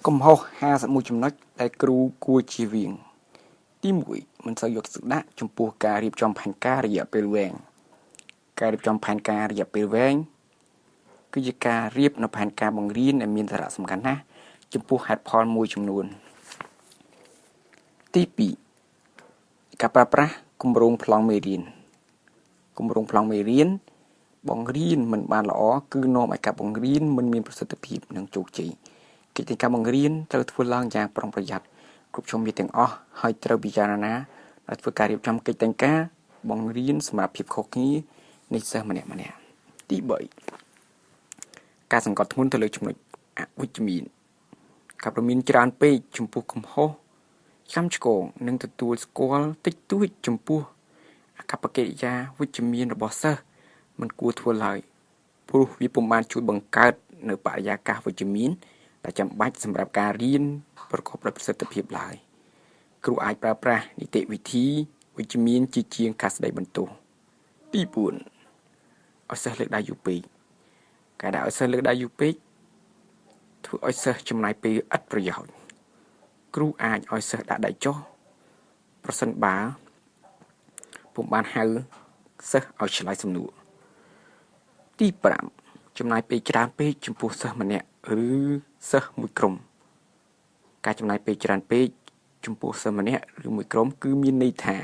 Cầm hô 51 ចំណុចដែលគ្រូគួរជៀសវាងទី1មិនសូវយកចិត្តទុកដាក់ចំពោះការរៀបចំផែនការរយៈពេលវែងការរៀបចំផែនការរយៈពេលវែងគឺជាការរៀបនៅផែនការបង្រៀនដែលមានសារៈសំខាន់ណាស់ចំពោះហេតុផលមួយចំនួនទី2ការប្រើប្រាស់គម្រោងប្លង់មេរៀនគម្រោងប្លង់មេរៀនបង្រៀនមិនបានល្អគឺនាំឲ្យការបង្រៀនមិនមានប្រសិទ្ធភាពនិងជោគជ័យកិច្ចការបង្រៀនត្រូវធ្វើឡើងយ៉ាងប្រុងប្រយ័ត្នគ្រប់ជំនាញទាំងអស់ហើយត្រូវពិចារណាដោយធ្វើការរៀបចំកិច្ចការបង្រៀនសម្រាប់ភាពខុសគ្នានៃសិស្សម្នាក់ៗទី3ការសង្កត់ធ្ងន់ទៅលើចំណុចអវិជ្ជមានការប្រមានច្រើនពេកចំពោះកំហុសចាំឆ្គងនិងទទួលស្គាល់តិចតួចចំពោះអកប្បកិរិយាវិជ្ជមានរបស់សិស្សមិនគួរធ្វើឡើយព្រោះវាពុំបានជួយបង្កើតនៅបរិយាកាសវិជ្ជមានដែលចាំបាច់សម្រាប់ការរៀនប្រកបដោយប្រសិទ្ធភាពឡើយគ្រូអាចប្រើប្រាស់នីតិវិធីវិជ្ជមានជាជាងការស្ដីបន្ទោសទី4ឲ្យសិស្សលើកដៃយូរពេកការដាក់ឲ្យសិស្សលើកដៃយូរពេកធ្វើឲ្យសិស្សចំណាយពេលឥតប្រយោជន៍គ្រូអាចឲ្យសិស្សដាក់ដៃចុះប្រសិនបើពុំបានហៅសិស្សឲ្យឆ្លើយសំណួរទី5ចំណាយពេលច្រើនពេកចំពោះសិស្សម្នាក់ឬសិស្សមួយក្រុមការចំណាយពេលច្រើនពេកចំពោះសិស្សម្នាក់ឬមួយក្រុមគឺមានន័យថា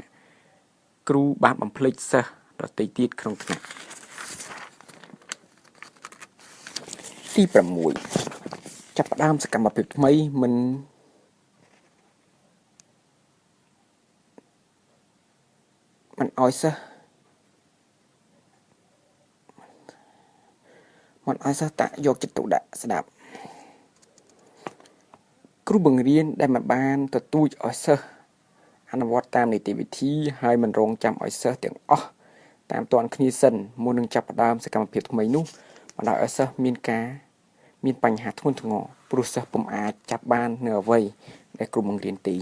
គ្រូបានបំភ្លេចសិស្សដទៃទៀតក្នុងថ្នាក់ទី6ចាប់ផ្ដើមសកម្មភាពថ្មីមិនឲ្យសិស្សតាក់យកចិត្តទុកដាក់ស្ដាប់គ្រូបង្រៀនដែលមិនបានទទូចឲ្យសិស្សអនុវត្តតាមនីតិវិធីហើយមិនរងចាំឲ្យសិស្សទាំងអស់តាមទាន់គ្នាសិនមុននឹងចាប់ផ្ដើមសកម្មភាពថ្មីនោះបណ្ដាលឲ្យសិស្សមានបញ្ហាធ្ងន់ធ្ងរព្រោះសិស្សពុំអាចចាប់បាននៅអ្វីដែលគ្រូបង្រៀនទេ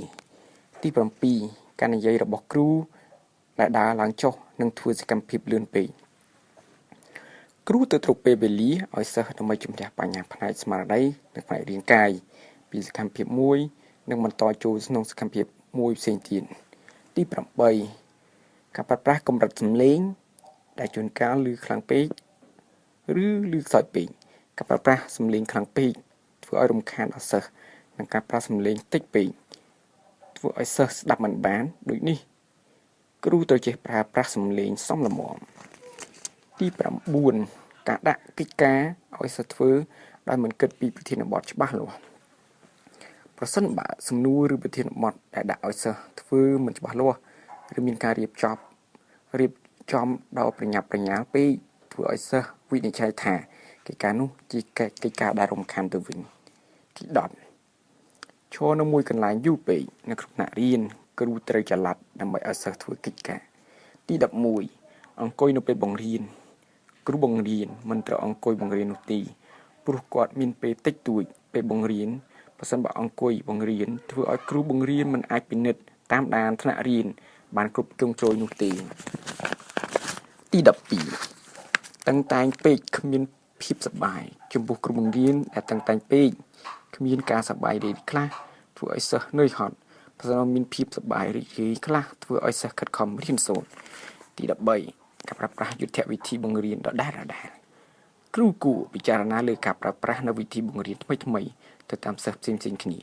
ទី7ការនិយាយរបស់គ្រូដែលដើរឡើងចុះនិងធ្វើសកម្មភាពលឿនពេកគ្រូត្រូវគ្រប់ពេលវេលាឲ្យសិស្សដើម្បីជំនះបញ្ហាផ្នែកស្មារតីនិងផ្នែករាងកាយពីសកម្មភាពមួយនិងបន្តចូលក្នុងសកម្មភាពមួយផ្សេងទៀតទី8ការប្រើប្រាស់កម្រិតសំឡេងដែលជួនកាលឮខ្លាំងពេកឬឮខ្សោយពេកការប្រើប្រាស់សំឡេងខ្លាំងពេកធ្វើឲ្យរំខានដល់សិស្សនិងការប្រើសំឡេងតិចពេកធ្វើឲ្យសិស្សស្ដាប់មិនបានដូចនេះគ្រូត្រូវចេះប្រើប្រាស់សំឡេងសមល្មមទី9ការដាក់កិច្ចការឲ្យសិស្សធ្វើដោយមិនគិតពីប្រធានបទច្បាស់លាស់ប្រសិនបើសំណួរឬប្រធានបទដែលដាក់ឲ្យសិស្សធ្វើមិនច្បាស់លាស់ឬមានការរៀបចំដល់ប្រញាប់ប្រញាល់ពេកធ្វើឲ្យសិស្សវិនិច្ឆ័យថាកិច្ចការនោះជាកិច្ចការដែលរំខានទៅវិញទី10ឈរនៅមួយកន្លែងយូរពេកនៅក្នុងថ្នាក់រៀនគ្រូត្រូវចល័តដើម្បីឲ្យសិស្សធ្វើកិច្ចការទី11អង្គុយនៅពេលបង្រៀនគ្រូបង្រៀនមិនត្រូវអង្គុយបង្រៀននោះទេព្រោះគាត់មានពេលតិចតួចពេលបង្រៀនប្រសិនបើអង្គុយបង្រៀនធ្វើឲ្យគ្រូបង្រៀនមិនអាចពិនិត្យតាមដានថ្នាក់រៀនបានគ្រប់ជ្រុងជ្រោយនោះទេទី12តឹងតែងពេកគ្មានភាពសប្បាយចំពោះគ្រូបង្រៀនដែលតឹងតែងពេកគ្មានការសប្បាយរីកខ្លះធ្វើឲ្យសិស្សនឿយហត់ប្រសិនបើមានភាពសប្បាយរីករាយខ្លះធ្វើឲ្យសិស្សខិតខំរៀនសូត្រទី13ការប្រើប្រាស់យុទ្ធវិធីបង្រៀនដដែលគ្រូគួរពិចារណាលើការប្រើប្រាស់នៅវិធីបង្រៀនថ្មីទៅតាមសិស្សផ្សេងៗគ្នា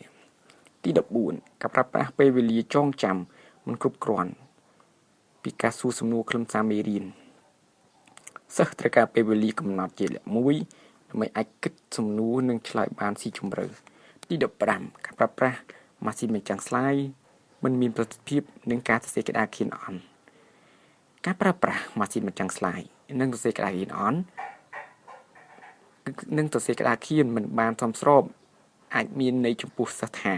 ទី14ការប្រើប្រាស់ពេលវេលាចងចាំមិនគ្រប់គ្រាន់ពីការសួរសំណួរខ្លឹមសារមេរៀនសិស្សត្រូវការពេលវេលាកំណត់ជាលក្ខមួយដើម្បីអាចគិតសំណួរនិងឆ្លើយបានស៊ីជម្រៅទី15ការប្រើប្រាស់ម៉ាស៊ីនបញ្ចាំងស្លាយមិនមានប្រសិទ្ធភាពនឹងការសរសេរក្តារខៀនអន់ការប្រើប្រាស់ម៉ាស៊ីនបញ្ចាំងស្លាយនិងសរសេរក្តារខៀនអន់និងសរសេរក្តារខៀនមិនបានសមស្របអាចមានន័យចំពោះសិស្សថា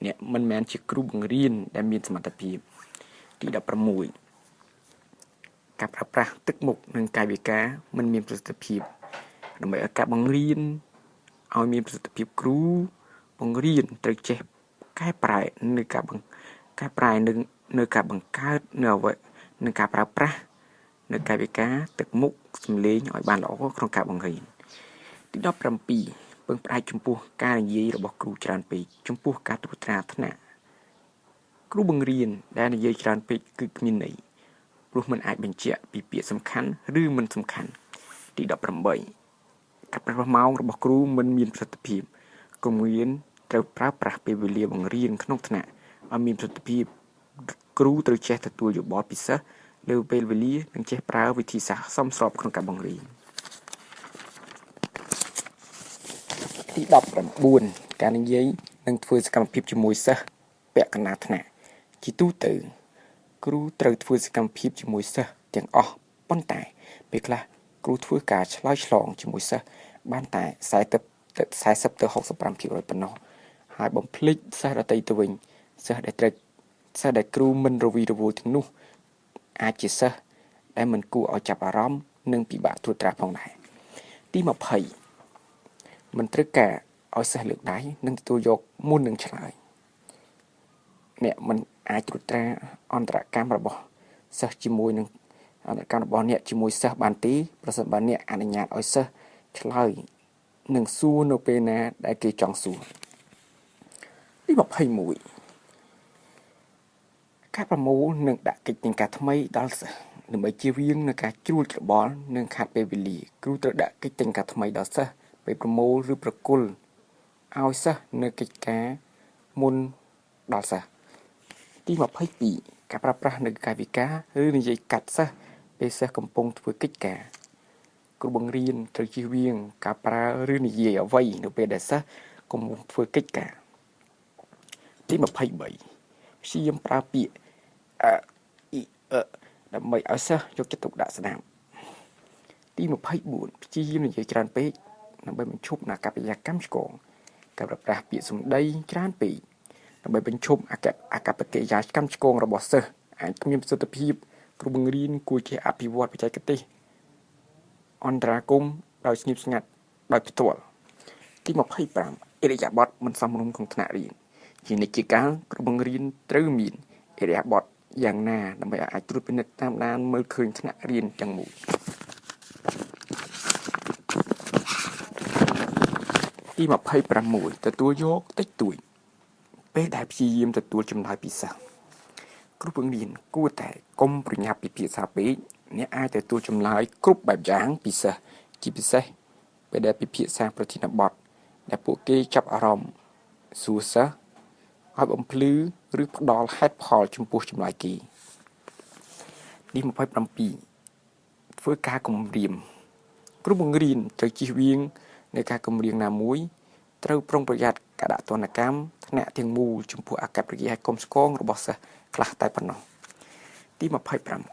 អ្នកមិនមែនជាគ្រូបង្រៀនដែលមានសមត្ថភាពទី16ការប្រើប្រាស់ទឹកមុខនិងកាយវិការមិនមានប្រសិទ្ធភាពដើម្បីឲ្យការបង្រៀនឲ្យមានប្រសិទ្ធភាពគ្រូបង្រៀនត្រូវចេះកែប្រែនៅការបង្កើតនៅអ្វីនឹងការប្រើប្រាស់នៅកាយវិការទឹកមុខសំឡេងឲ្យបានល្អក្នុងការបង្រៀនទី17 ពឹងផ្អែកចំពោះការនិយាយរបស់គ្រូច្រើនពេកចំពោះការត្រួតត្រាថ្នាក់គ្រូបង្រៀនដែលនិយាយច្រើនពេកគឺគ្មានន័យព្រោះមិនអាចបញ្ជាក់ពីពាក្យសំខាន់ឬមិនសំខាន់ទី18ការប្រើប្រាស់ម៉ោងរបស់គ្រូមិនមានប្រសិទ្ធភាពគ្រូបង្រៀនត្រូវប្រើប្រាស់ពេលវេលាបង្រៀនក្នុងថ្នាក់ឲ្យមានប្រសិទ្ធភាពគ្រូត្រូវចេះទទួលយោបល់ពីសិស្សលើពេលវេលានិងចេះប្រើវិធីសាស្ត្រសមស្របក្នុងការបង្រៀនទី19ការនិយាយនិងធ្វើសកម្មភាពជាមួយសិស្សពាក់កណ្ដាលថ្នាក់ជាទូទៅគ្រូត្រូវធ្វើសកម្មភាពជាមួយសិស្សទាំងអស់ប៉ុន្តែពេលខ្លះគ្រូធ្វើការឆ្លើយឆ្លងជាមួយសិស្សបានតែ40ទៅ65%ប៉ុណ្ណោះហើយបំភ្លេចសិស្សដទៃទៅវិញសិស្សដែលគ្រូមិនរវីរវល់ទាំងនោះអាចជាសិស្សដែលមិនគួរឲ្យចាប់អារម្មណ៍និងពិបាកត្រួតត្រាផងដែរទី20មិនត្រូវការឲ្យសិស្សលើកដៃនិងទទួលយកមុននឹងឆ្លើយអ្នកមិនអាចត្រួតត្រាអន្តរកម្មរបស់សិស្សជាមួយនឹងអន្តរកម្មរបស់អ្នកជាមួយសិស្សបានទេប្រសិនបើអ្នកអនុញ្ញាតឲ្យសិស្សឆ្លើយនិងសួរនៅពេលណាដែលគេចង់សួរទី21ការប្រមូលនិងដាក់កិច្ចទាំងការថ្មីដល់សិស្សដើម្បីជៀសវាងនឹងការជ្រួលច្របល់និងខាតពេលវេលាគ្រូត្រូវដាក់កិច្ចទាំងការថ្មីដល់សិស្សពេលប្រមូលឬប្រគល់ឲ្យសិស្សនៅកិច្ចការមុនដល់សិស្សទី22ការប្រើប្រាស់នៅកាយវិការឬនិយាយកាត់សិស្សពេលសិស្សកំពុងធ្វើកិច្ចការគ្រូបង្រៀនត្រូវជៀសវាងការប្រើឬនិយាយអ្វីនៅពេលដែលសិស្សកំពុងធ្វើកិច្ចការទី23ព្យាយាមប្រើពាក្យដើម្បីឲ្យសិស្សយកចិត្តទុកដាក់ស្ដាប់ទី24ព្យាយាមនិយាយច្រើនពេកដើម្បីបញ្ឈប់អកប្បកិរិយាកម្មឆ្គងការប្រើប្រាស់ពាក្យសម្ដីច្រើនពេកដើម្បីបញ្ឈប់អកប្បកិរិយាកម្មឆ្គងរបស់សិស្សអាចគ្មានប្រសិទ្ធភាពគ្រូបង្រៀនគួរចេះអភិវឌ្ឍបច្ចេកទេសអន្តរាគមន៍ដោយស្ងៀមស្ងាត់ដោយផ្ទាល់ទី25ឥរិយាបថមិនសមរម្យក្នុងថ្នាក់រៀនជានិច្ចកាលគ្រូបង្រៀនត្រូវមានឥរិយាបថយ៉ាងណាដើម្បីអាចត្រួតពិនិត្យតាមដានមើលឃើញថ្នាក់រៀនទាំងមូលទី26ទទួលយកតិចតួចពេលដែលព្យាយាមទទួលចម្លើយពីសិស្សគ្រូបង្រៀនគួរតែកុំប្រញាប់ពិភាក្សាពេកអ្នកអាចទទួលចម្លើយគ្រប់បែបយ៉ាងពីសិស្សជាពិសេសពេលដែលពិភាក្សាប្រធានបទដែលពួកគេចាប់អារម្មណ៍សួរសិស្សឲ្យបំភ្លឺឬផ្ដល់ហេតុផលចំពោះចម្លើយគេទី27ធ្វើការគំរាមគ្រូបង្រៀនត្រូវជៀសវាងនៃការគំរាមណាមួយត្រូវប្រុងប្រយ័ត្នការដាក់ទណ្ឌកម្មថ្នាក់ទាំងមូលចំពោះអកប្បកិរិយាកុំស្គងរបស់សិស្សខ្លះតែប៉ុណ្ណោះទី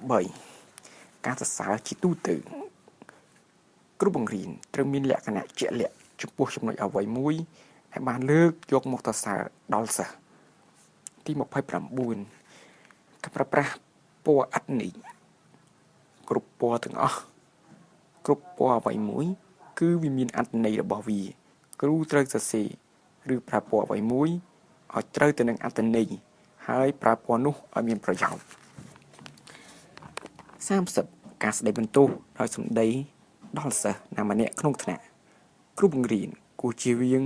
28ការសរសើរជាទូទៅគ្រូបង្រៀនត្រូវមានលក្ខណៈជាក់លាក់ចំពោះចំណុចអ្វីមួយដែលបានលើកយកមកសរសើរដល់សិស្សទី29ការប្រើប្រាស់ពណ៌អត្ថន័យគ្រប់ពណ៌ទាំងអស់គ្រប់ពណ៌អ្វីមួយគឺវាមានអត្ថន័យរបស់វាគ្រូត្រូវសរសេរឬប្រើពណ៌អ្វីមួយឲ្យត្រូវទៅនឹងអត្ថន័យហើយប្រើពណ៌នោះឲ្យមានប្រយោជន៍30ការស្ដីបន្ទោសដោយសម្ដីដល់សិស្សណាម្នាក់ក្នុងថ្នាក់គ្រូបង្រៀនគួរជៀសវាង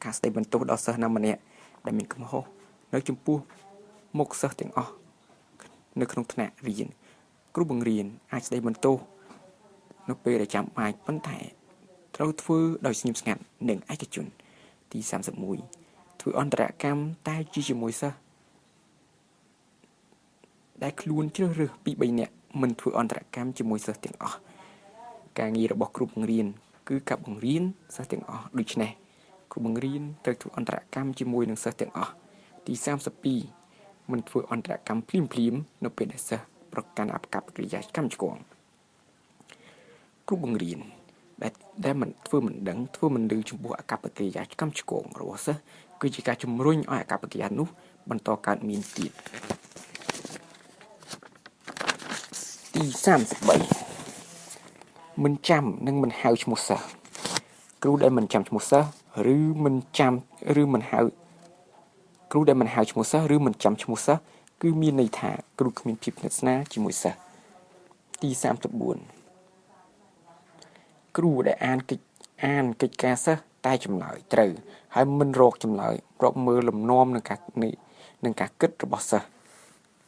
ការស្ដីបន្ទោសដល់សិស្សណាម្នាក់ដែលមានកំហុសនៅចំពោះមុខសិស្សទាំងអស់នៅក្នុងថ្នាក់រៀនគ្រូបង្រៀនអាចស្ដីបន្ទោសនៅពេលដែលចាំបាច់ប៉ុន្តែត្រូវធ្វើដោយស្ងៀមស្ងាត់និងឯកជនទី31ធ្វើអន្តរកម្មតែជាជាមួយសិស្សដែលខ្លួនជ្រើសរើសពី3នាក់មិនធ្វើអន្តរកម្មជាមួយសិស្សទាំងអស់ការងាររបស់គ្រូបង្រៀនគឺការបង្រៀនសិស្សទាំងអស់ដូច្នេះគ្រូបង្រៀនត្រូវធ្វើអន្តរកម្មជាមួយនឹងសិស្សទាំងអស់ទី32មិនធ្វើអន្តរកម្មភ្លាមនៅពេលដែលសិស្សប្រកាន់អកប្បកិរិយាកម្មឆ្គងគ្រូបង្រៀនដែលមិនធ្វើមិនដឹងធ្វើមិនឮចំពោះអកប្បកិរិយាកម្មឆ្គងរបស់សិស្សគឺជាការជំរុញឲ្យអកប្បកិរិយានោះបន្តកើតមានទៀតទី33មិនចាំនិងមិនហៅឈ្មោះសិស្សគ្រូដែលមិនចាំឈ្មោះសិស្សឬមិនចាំឬមិនហៅគ្រូដែលមិនហៅឈ្មោះសិស្សឬមិនចាំឈ្មោះសិស្សគឺមានន័យថាគ្រូគ្មានភាពស្និទ្ធស្នាលជាមួយសិស្សទី34គ្រូដែលអានកិច្ចការសិស្ស តែចម្លើយត្រូវហើយមិនរកចម្លើយរកមើលលំនាំនឹងការគិតរបស់សិស្ស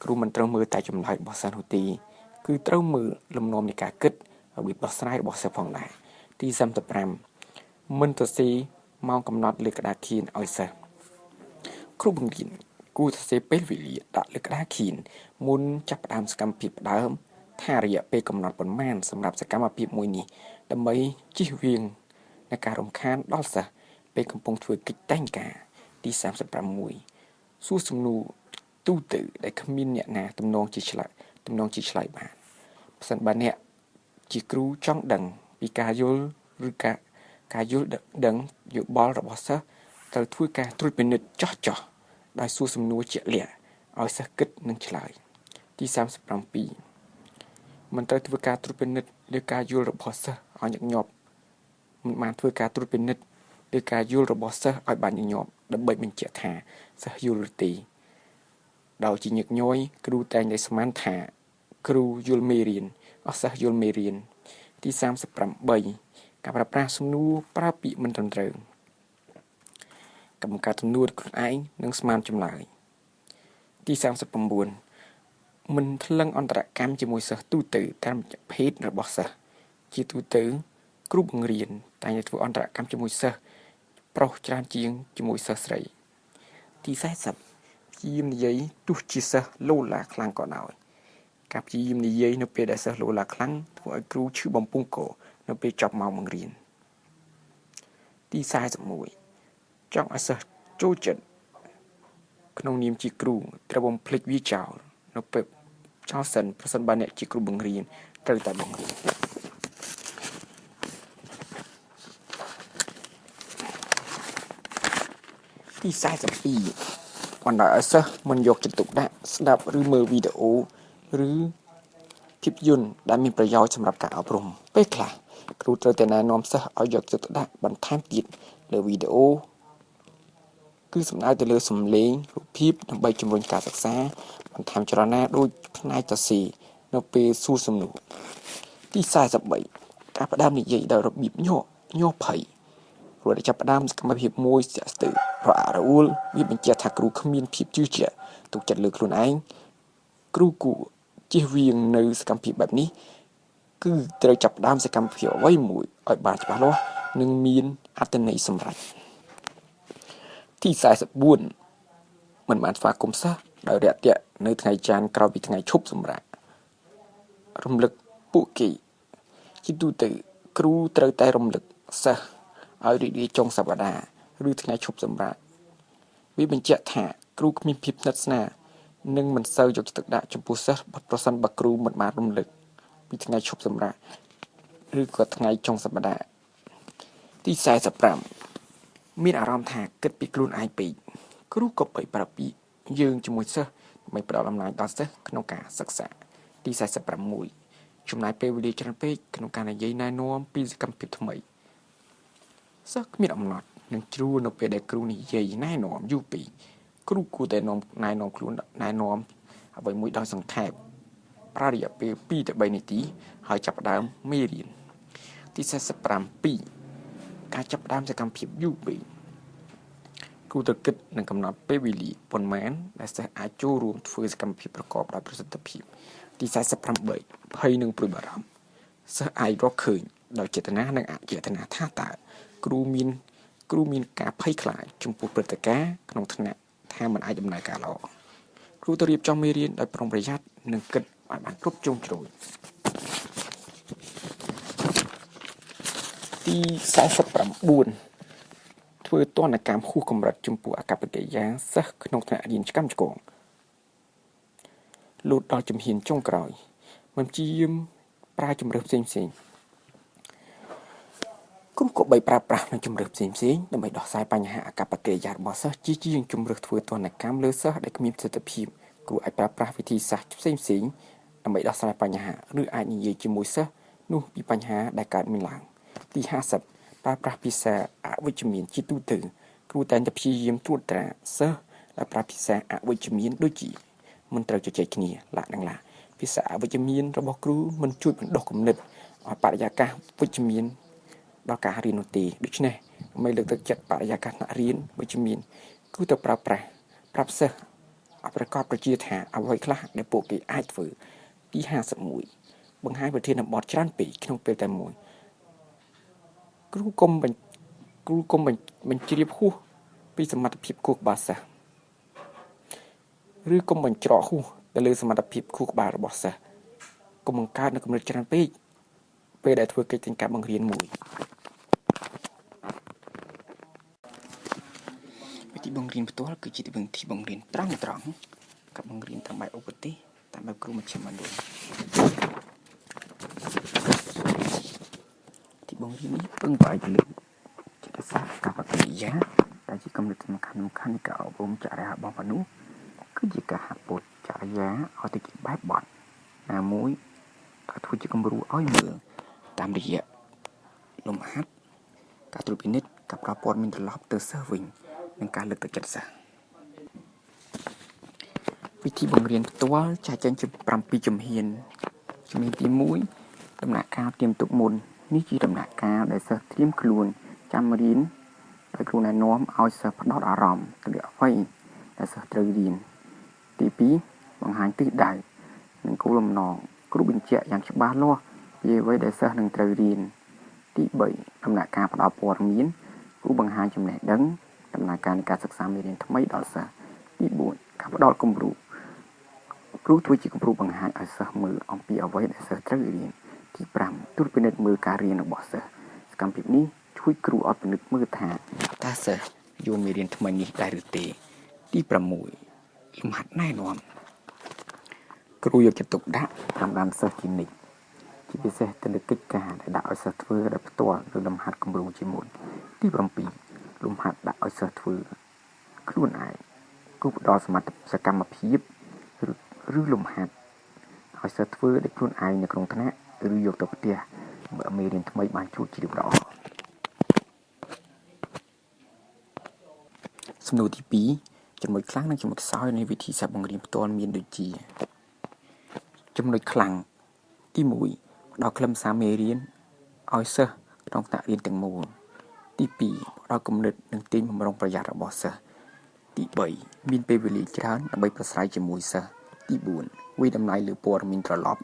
គ្រូមិនត្រូវមើលតែចម្លើយរបស់សិស្សនោះទេគឺត្រូវមើលលំនាំនៃការគិតរបៀបដោះស្រាយរបស់សិស្សផងដែរទី35មិនទៅស៊ីម៉ោងកំណត់លើក្តារខៀនឲ្យសិស្សគ្រូបង្រៀនគួរសរសេរពេលវេលាដាក់លើក្តារខៀនមុនចាប់ផ្ដើមសកម្មភាពផ្ដើមថារយៈពេលកំណត់ប៉ុន្មានសម្រាប់សកម្មភាពមួយនេះដើម្បីជៀសវាងនៃការរំខានដល់សិស្សពេលកំពុងធ្វើកិច្ចតែងការទី36សួរសំណួរទូទៅដែលគ្មានអ្នកណាទំនងជាឆ្លើយបានប្រសិនបើអ្នកជាគ្រូចង់ដឹងពីការយល់ឬការយល់ដឹងយោបល់របស់សិស្សត្រូវធ្វើការត្រួតពិនិត្យចោះដោយសួរសំណួរជាក់លាក់ឲ្យសិស្សគិតនិងឆ្លើយទី37មិនត្រូវធ្វើការត្រួតពិនិត្យលើការយល់របស់សិស្សឲ្យញឹកញាប់មិនបានធ្វើការត្រួតពិនិត្យលើការយល់របស់សិស្សឲ្យបានញឹកញាប់ដើម្បីបញ្ជាក់ថាសិស្សយល់ឬទេដោយជាញឹកញយគ្រូតែងតែស្មានថាគ្រូយល់មេរៀនអស់សិស្សយល់មេរៀនទី38ការប្រើប្រាស់សំណួរប្រើពាក្យមិនត្រឹមត្រូវកម្មការទំនួលខ្លួនឯងនិងស្មានចម្លើយទី39មិនថ្លឹងអន្តរកម្មជាមួយសិស្សទូទៅតាមភេទរបស់សិស្សជាទូទៅគ្រូបង្រៀនតែងតែធ្វើអន្តរកម្មជាមួយសិស្សប្រុសច្រើនជាងជាមួយសិស្សស្រីទី40ព្យាយាមនិយាយទោះជាសិស្សលោឡាខ្លាំងក៏ដោយការព្យាយាមនិយាយនៅពេលដែលសិស្សលោឡាខ្លាំងធ្វើឲ្យគ្រូឈឺបំពង់កនៅពេលចប់ម៉ោងបង្រៀនទី41ចង់ឲ្យសិស្សចូលចិត្តក្នុងនាមជាគ្រូត្រូវបំភ្លេចវាចោលនៅពេលចោលសិនប្រសិនបើអ្នកជាគ្រូបង្រៀនត្រូវតែបង្រៀនទី42បណ្ដោយឲ្យសិស្សមិនយកចិត្តទុកដាក់ស្ដាប់ឬមើលវីដេអូឬភាពយន្តដែលមានប្រយោជន៍សម្រាប់ការអប់រំពេលខ្លះគ្រូត្រូវតែណែនាំសិស្សឲ្យយកចិត្តទុកដាក់បន្ថែមទៀតលើវីដេអូគឺសំដៅទៅលើសំឡេងរូបភាពដើម្បីជំរុញការសិក្សាបន្ថែមចលនាដូចផ្នែកតស៊ីនៅពេលសួរសំណួរទី43ការផ្ដើមនិយាយដោយរបៀបញ័រភ័យព្រោះតែចាប់ផ្ដើមសកម្មភាពមួយស្ទាក់ស្ទើររអាក់រអួលវាបញ្ជាក់ថាគ្រូគ្មានភាពជឿជាក់ទុកចិត្តលើខ្លួនឯងគ្រូគួរជៀសវាងនៅសកម្មភាពបែបនេះគឺត្រូវចាប់ផ្ដើមសកម្មភាពអ្វីមួយឲ្យបានច្បាស់លាស់និងមានអត្ថន័យសម្រាប់ទី44មិនបានស្វាគមន៍សិស្សដោយរាក់ទាក់នៅថ្ងៃច័ន្ទក្រោយពីថ្ងៃឈប់សម្រាករំលឹកពួកគេជាទូទៅគ្រូត្រូវតែរំលឹកសិស្សឲ្យរីករាយចុងសប្តាហ៍ឬថ្ងៃឈប់សម្រាកវាបញ្ជាក់ថាគ្រូគ្មានភាពស្និទ្ធស្នាលនិងមិនសូវយកចិត្តទុកដាក់ចំពោះសិស្សប្រសិនបើគ្រូមិនបានរំលឹកពីថ្ងៃឈប់សម្រាកឬក៏ថ្ងៃចុងសប្តាហ៍ទី45មានអារម្មណ៍ថាគិតពីខ្លួនឯងពេកគ្រូក៏បីប្រាប់ពីយើងជាមួយសិស្សដើម្បីផ្ដល់អំណាចដល់សិស្សក្នុងការសិក្សាទី46ចំណាយពេលវេលាច្រើនពេកក្នុងការនិយាយណែនាំពីសកម្មភាពថ្មីសិស្សគ្មានអំណត់នឹងជ្រួលនៅពេលដែលគ្រូនិយាយណែនាំយូរពេកគ្រូគួរតែណែនាំខ្លួនណែនាំអ្វីមួយដោយសង្ខេបប្រើរយៈពេល2ទៅ3នាទីហើយចាប់ផ្ដើមមេរៀនទី47ការចាប់ផ្ដើមសកម្មភាពយូរពេកគ្រូត្រូវគិតនិងកំណត់ពេលវេលាប៉ុន្មានដែលសិស្សអាចចូលរួមធ្វើសកម្មភាពប្រកបដោយប្រសិទ្ធភាពទី48ភ័យនិងព្រួយបារម្ភសិស្សអាចរកឃើញដោយចេតនានិងអចេតនាថាតើគ្រូមានការភ័យខ្លាចចំពោះព្រឹត្តិការណ៍ក្នុងថ្នាក់ថាមិនអាចដំណើរការល្អគ្រូត្រូវរៀបចំមេរៀនដោយប្រុងប្រយ័ត្ននិងគិតឲ្យបានគ្រប់ជ្រុងជ្រោយទី49ធ្វើទណ្ឌកម្មហួសកម្រិតចំពោះអកប្បកិរិយាសិស្សក្នុងថ្នាក់រៀនឆ្កាំឆ្គងលូតដល់ជំហានចុងក្រោយមិនព្យាយាមប្រើជំរើសផ្សេងគ្រូក៏បីប្រើប្រាស់នៅជំរើសផ្សេងដើម្បីដោះស្រាយបញ្ហាអកប្បកិរិយារបស់សិស្សជាជំរើសធ្វើទណ្ឌកម្មលើសិស្សដែលគ្មានប្រសិទ្ធភាពគ្រូអាចប្រើប្រាស់វិធីសាស្ត្រផ្សេងដើម្បីដោះស្រាយបញ្ហាឬអាចនិយាយជាមួយសិស្សនោះពីបញ្ហាដែលកើតមានឡើងទី50ប្រើប្រាស់ភាសាអវិជ្ជមានជាទូទៅគ្រូតែងតែព្យាយាមត្រួតត្រាសិស្សដែលប្រើភាសាអវិជ្ជមានដូចជាមិនត្រូវជជែកគ្នាឡាភាសាអវិជ្ជមានរបស់គ្រូមិនជួយបណ្ដុះគំនិតឲ្យបរិយាកាសវិជ្ជមានដល់ការរៀននោះទេដូច្នេះ មិនលើកទឹកចិត្តបរិយាកាសថ្នាក់រៀនវិជ្ជមានគឺទៅប្រើប្រាស់ប្រាប់សិស្សឲ្យប្រកបប្រជាថាអ្វីខ្លះដែលពួកគេអាចធ្វើទី51បង្ហាញប្រធានបទច្រើនពេកក្នុងពេលតែមួយគ្រូគុំបញ្ជ្រាបហួសពីសមត្ថភាពខួរក្បាលសិស្សឬគុំបញ្ច្រកហួសទៅលើសមត្ថភាពខួរក្បាលរបស់សិស្សគុំបង្កើតនៅកម្រិតច្រើនពេកពេលដែលធ្វើកិច្ចទាំងការបង្រៀនមួយវិធីបង្រៀនផ្ទាល់គឺជាវិធីបង្រៀនត្រង់ការបង្រៀនតាមបែបឧបទេសតាមបែបគ្រូមជ្ឈមណ្ឌលទីបង្រៀននេះពឹងផ្អែកលើចិត្តសាស្ត្រកប្បកិរិយាដែលជាកម្រិតសំខាន់នៃការអប់រំចរិយារបស់មនុស្សគឺជាការហាត់ពត់ចរិយាឲ្យទៅជាបែបបទណាមួយក៏ធ្វើជាគំរូឲ្យមើលតាមរយៈលំហាត់ការត្រួតពិនិត្យការផ្ដល់ព័ត៌មានត្រឡប់ទៅសិស្សវិញនិងការលើកទឹកចិត្តសិស្សវិធីបង្រៀនផ្ទាល់ចែកចេញជា7ជំហានជំហានទី1ដំណាក់កាលត្រៀមទុកមុននេះជាដំណាក់កាលដែលសិស្សត្រៀមខ្លួនចាំរៀនដោយគ្រូណែនាំឲ្យសិស្សផ្ដោតអារម្មណ៍ទៅលើអ្វីដែលសិស្សត្រូវរៀនទី2បង្ហាញទិសដៅនិងគោលបំណងគ្រូបញ្ជាក់យ៉ាងច្បាស់លាស់ពីអ្វីដែលសិស្សនឹងត្រូវរៀនទី3ដំណាក់កាលផ្ដល់ព័ត៌មានគ្រូបង្ហាញចំណេះដឹងដំណើរការនៃការសិក្សាមេរៀនថ្មីដល់សិស្សទី4ការផ្ដល់គំរូគ្រូធ្វើជាគំរូបង្ហាញឲ្យសិស្សមើលអំពីអ្វីដែលសិស្សត្រូវរៀនទី5ត្រួតពិនិត្យមើលការរៀនរបស់សិស្សសកម្មភាពនេះជួយគ្រូឲ្យពិនិត្យមើលថាតើសិស្សយល់មេរៀនថ្មីនេះដែរឬទេទី6លំហាត់ណែនាំគ្រូយកចិត្តទុកដាក់តាមដានសិស្សជានិច្ចជាពិសេសទៅលើកិច្ចការដែលដាក់ឲ្យសិស្សធ្វើដោយផ្ទាល់ឬលំហាត់គម្រោងជាមុនទី7លំហាត់ដាក់ឲ្យសិស្សធ្វើខ្លួនឯងគ្រូផ្ដល់សកម្មភាពឬលំហាត់ឲ្យសិស្សធ្វើដោយខ្លួនឯងនៅក្នុងថ្នាក់ឬយកទៅផ្ទះបើមេរៀនថ្មីបានជួបជ្រាបល្អសំណួរទី2ចំណុចខ្លាំងនិងចំណុចខ្សោយនៃវិធីសាស្ត្របង្រៀនផ្ទាល់មានដូចជាចំណុចខ្លាំងទី1ផ្ដល់ខ្លឹមសារមេរៀនឲ្យសិស្សក្នុងថ្នាក់រៀនទាំងមូលទី2ផ្ដល់គំនិតនិងទាញបម្រុងប្រយ័ត្នរបស់សិស្សទី3មានពេលវេលាច្រើនដើម្បីប្រស្រ័យជាមួយសិស្សទី4វិតម្លៃលើព័ត៌មានត្រឡប់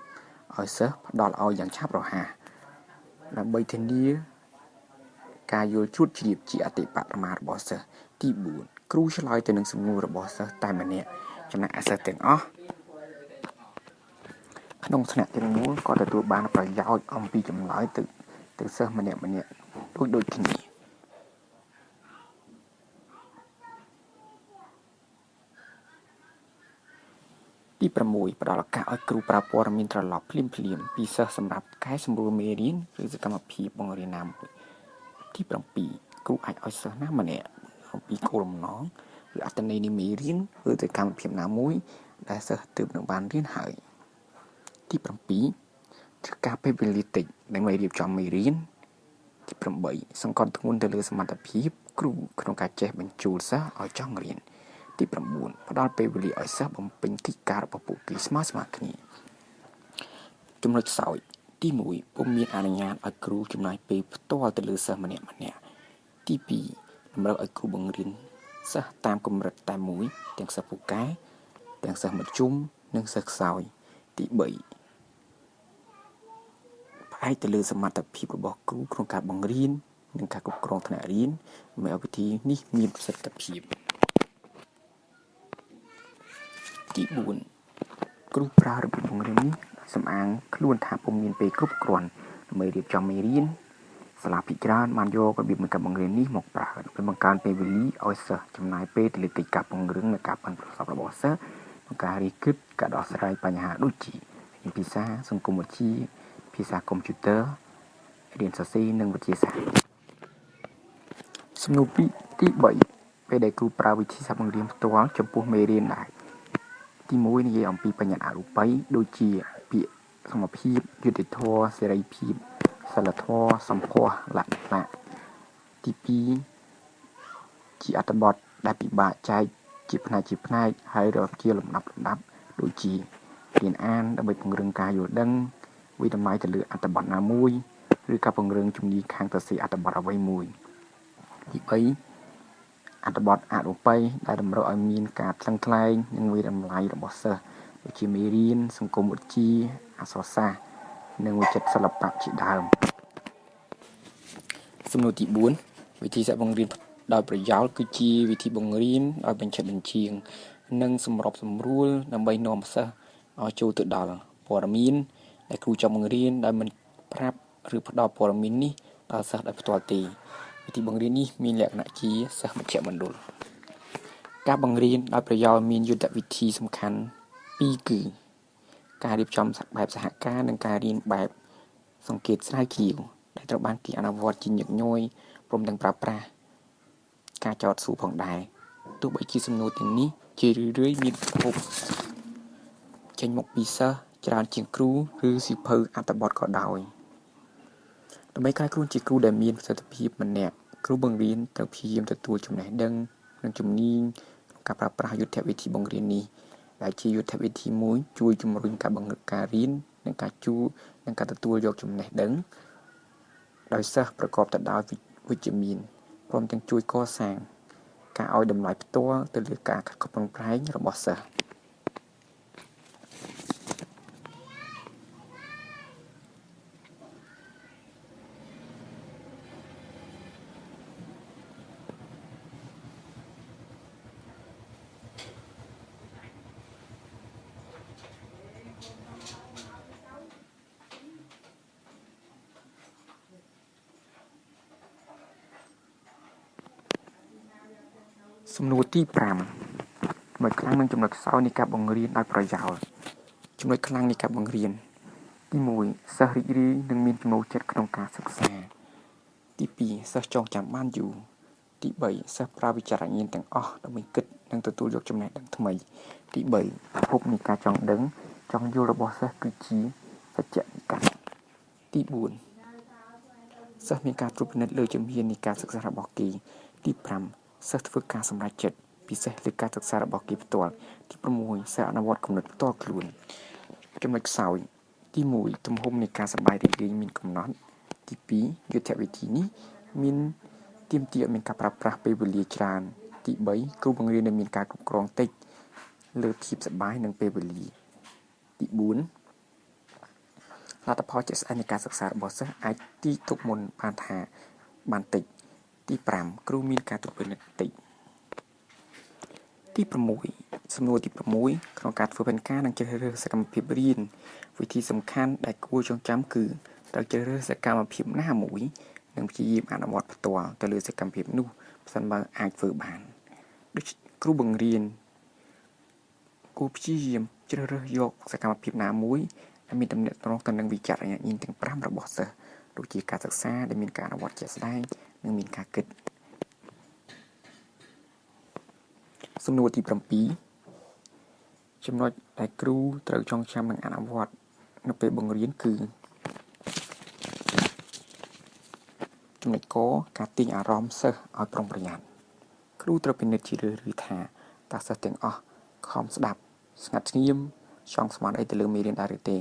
ឲ្យសិស្សផ្ដល់ឲ្យយ៉ាងឆាប់រហ័សដើម្បីធានាការយល់ជ្រួតជ្រាបជាអតិបរមារបស់សិស្សទី4គ្រូឆ្លើយទៅនឹងសំណួររបស់សិស្សតែម្នាក់ចំណែកសិស្សទាំងអស់ក្នុងថ្នាក់ទាំងមូលក៏ទទួលបានប្រយោជន៍អំពីចម្លើយទៅសិស្សម្នាក់ដូចគ្នាទី6ផ្ដល់ឱកាសឲ្យគ្រូប្រើព័ត៌មានត្រឡប់ភ្លាមពីសិស្សសម្រាប់កែសម្រួលមេរៀនឬសកម្មភាពបង្រៀនណាមួយទី7គ្រូអាចឲ្យសិស្សណាម្នាក់អំពីគោលបំណងឬអត្ថន័យនៃមេរៀនឬទៅកម្មវិធីណាមួយដែលសិស្សទើបនឹងបានរៀនហើយទី7ត្រូវការពេលវេលាតិចដើម្បីរៀបចំមេរៀនទី8សង្កត់ធ្ងន់ទៅលើសមត្ថភាពគ្រូក្នុងការចេះបញ្ជូលសិស្សឲ្យចង់រៀនទី9ផ្ដល់ពេលវេលាឲ្យសិស្សបំពេញកិច្ចការរបស់ពួកគេស្មើគ្នាចំណុចខ្សោយទី1ពុំមានអនុញ្ញាតឲ្យគ្រូចំណាយពេលផ្ទាល់ទៅលើសិស្សម្នាក់ទី2តម្រូវឲ្យគ្រូបង្រៀនសិស្សតាមកម្រិតតែមួយទាំងសិស្សពូកែទាំងសិស្សមធ្យមនិងសិស្សខ្សោយទី3ផ្អែកទៅលើសមត្ថភាពរបស់គ្រូក្នុងការបង្រៀននិងការគ្រប់គ្រងថ្នាក់រៀនដើម្បីឲ្យវិធីនេះមានប្រសិទ្ធភាពទី4គ្រូប្រើរបៀបបង្រៀននេះសំអាងខ្លួនថាពុំមានពេលគ្រប់គ្រាន់ដើម្បីរៀបចំមេរៀនសាលាភាគច្រើនបានយករបៀបនៃការបង្រៀននេះមកប្រើដើម្បីបង្កើនពេលវេលាឲ្យសិស្សចំណាយពេលទៅលើកិច្ចការពង្រឹងនិងការប៉ាន់ប្រសពរបស់សិស្សក្នុងការរៀនគិតការដោះស្រាយបញ្ហាដូចជាភាសាសង្គមវិទ្យាភាសាកុំព្យូទ័ររៀនសរសេរនិងវិទ្យាសាស្ត្រសំណួរទី3ពេលដែលគ្រូប្រើវិធីសាស្ត្របង្រៀនផ្ទាល់ចំពោះមេរៀនដែរទី1និយាយអំពីបញ្ញត្តិអរូបីដូចជាពាក្យសមភាពយុត្តិធម៌សេរីភាពសិលធម៌សម្ផស្សលក្ខណៈទី2ជាអត្ថបទដែលពិបាកចែកជាផ្នែកហើយរកជាលំដាប់ដូចជារៀនអានដើម្បីពង្រឹងការយល់ដឹងវិតម្លៃទៅលើអត្ថបទណាមួយឬការពង្រឹងជំនាញខាងសរសេរអត្ថបទអ្វីមួយ ទី3អត្ថបទអរូបីដែលតម្រូវឲ្យមានការថ្លឹងថ្លែងនិងវិតម្លៃរបស់សិស្សដូចជាមេរៀនសង្គមវិទ្យាអក្សរសាស្ត្រនិងវិចិត្រសិល្បៈជាដើមសំណួរទី4វិធីសាស្ត្របង្រៀនដោយប្រយោលគឺជាវិធីបង្រៀនដោយបញ្ឆិតបញ្ជានិងសម្របសម្រួលដើម្បីនាំសិស្សឲ្យចូលទៅដល់ព័ត៌មានដែលគ្រូចង់បង្រៀនដោយមិនប្រាប់ឬផ្ដល់ព័ត៌មាននេះដល់សិស្សដោយផ្ទាល់ទេវិធីបង្រៀននេះមានលក្ខណៈជាសិស្សមជ្ឈមណ្ឌលការបង្រៀនដោយប្រយោលមានយុទ្ធវិធីសំខាន់2គឺការរៀបចំបែបសហការនិងការរៀនបែបសង្កេតស្រាវជ្រាវដែលត្រូវបានគេអនុវត្តជាញឹកញយព្រមទាំងប្រើប្រាស់ការចោទសួរផងដែរទោះបីជាសំណួរទាំងនេះជារឿយៗមានប្រភពចេញមកពីសិស្សច្រើនជាងគ្រូឬសៀវភៅអត្ថបទក៏ដោយដើម្បីក្លាយខ្លួនជាគ្រូដែលមានប្រសិទ្ធភាពម្នាក់គ្រូបង្រៀនត្រូវព្យាយាមទទួលចំណេះដឹងនិងជំនាញក្នុងការប្រើប្រាស់យុទ្ធវិធីបង្រៀននេះដែលជាយុទ្ធវិធីមួយជួយជំរុញការបង្កើតការរៀននិងការទទួលយកចំណេះដឹងដោយសិស្សប្រកបទៅដោយវិជ្ជមានព្រមទាំងជួយកសាងការឲ្យតម្លៃផ្ទាល់ទៅលើការខិតខំប្រឹងប្រែងរបស់សិស្សសំណួរទី5ចំណុចខ្លាំងនិងចំណុចខ្សោយនៃការបង្រៀនដោយប្រយោលចំណុចខ្លាំងនៃការបង្រៀនទី1សិស្សរីករាយនិងមានចំណូលចិត្តក្នុងការសិក្សាទី2សិស្សចងចាំបានយូរទី3សិស្សប្រើវិចារណញ្ញាណទាំងអស់ដើម្បីគិតនិងទទួលយកចំណេះដឹងថ្មីទី3ប្រភពនៃការចង់ដឹងចង់យល់របស់សិស្សគឺជាសច្ចនិកទី4សិស្សមានការត្រួតពិនិត្យលើជំហាននៃការសិក្សារបស់គេទី5សិស្សធ្វើការសម្រេចចិត្តពិសេសលើការសិក្សារបស់គេផ្ទាល់ទី6សិស្សអនុវត្តគំនិតផ្ទាល់ខ្លួនចំណុចខ្សោយទី1ទំហំនៃការសប្បាយរីករាយមានកំណត់ទី2យុទ្ធវិធីនេះមានទាមទារឲ្យមានការប្រើប្រាស់ពេលវេលាច្រើនទី3គ្រូបង្រៀនដែលមានការគ្រប់គ្រងតិចលើភាពសប្បាយនិងពេលវេលាទី4លទ្ធផលជាក់ស្ដែងនៃការសិក្សារបស់សិស្សអាចទីទុកមុនបានតិចទី5គ្រូមានការត្រួតពិនិត្យតិចទី6សំណួរទី6ក្នុងការធ្វើផែនការនិងជ្រើសរើសសកម្មភាពរៀនវិធីសំខាន់ដែលគួរចងចាំគឺត្រូវជ្រើសរើសសកម្មភាពណាមួយនិងព្យាយាមអនុវត្តផ្ទាល់ទៅលើសកម្មភាពនោះប្រសិនបើអាចធ្វើបានដូចគ្រូបង្រៀនគួរព្យាយាមជ្រើសរើសយកសកម្មភាពណាមួយដែលមានទំនាក់ទំនងទៅនឹងវិចារណញ្ញាណទាំង5របស់សិស្សដូចជាការសិក្សាដែលមានការអនុវត្តជាក់ស្ដែងនិងមានការគិតសំណួរទី7ចំណុចដែលគ្រូត្រូវចងចាំនិងអនុវត្តនៅពេលបង្រៀនគឺចំណុចកការទាញអារម្មណ៍សិស្សឲ្យប្រុងប្រយ័ត្នគ្រូត្រូវពិនិត្យជារឿយៗថាតើសិស្សទាំងអស់ខំស្ដាប់ស្ងាត់ស្ងៀមចង់ស្មានអីទៅលើមេរៀនដែរឬទេ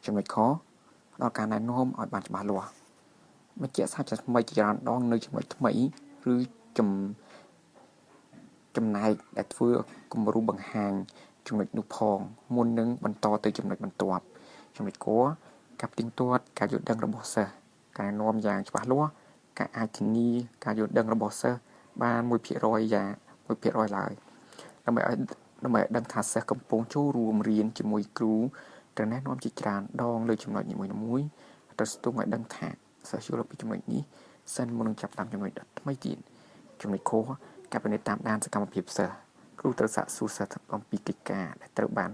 ចំណុចខផ្ដល់ការណែនាំឲ្យបានច្បាស់លាស់បញ្ជាក់សាច់ថ្មីជាច្រើនដងនៅចំណុចថ្មីឬចំណែកដែលធ្វើគំរូបង្ហាញចំណុចនោះផងមុននឹងបន្តទៅចំណុចបន្ទាប់ចំណុចកការផ្ទៀងផ្ទាត់ការយល់ដឹងរបស់សិស្សការណែនាំយ៉ាងច្បាស់លាស់ការអាចធានាការយល់ដឹងរបស់សិស្សបាន 1% យ៉ាង 1% ឡើយដើម្បីឲ្យដឹងថាសិស្សកំពុងចូលរួមរៀនជាមួយគ្រូត្រូវណែនាំជាច្រើនដងលើចំណុចនីមួយៗត្រូវស្ទង់ឲ្យដឹងថាសិស្សយល់ពីចំណុចនេះសិនមុននឹងចាប់តាមចំណុចថ្មីទៀតចំណុចខការពិនិត្យតាមដានសកម្មភាពសិស្សគ្រូត្រូវសាកសួរសិស្សអំពីកិច្ចការដែលត្រូវបាន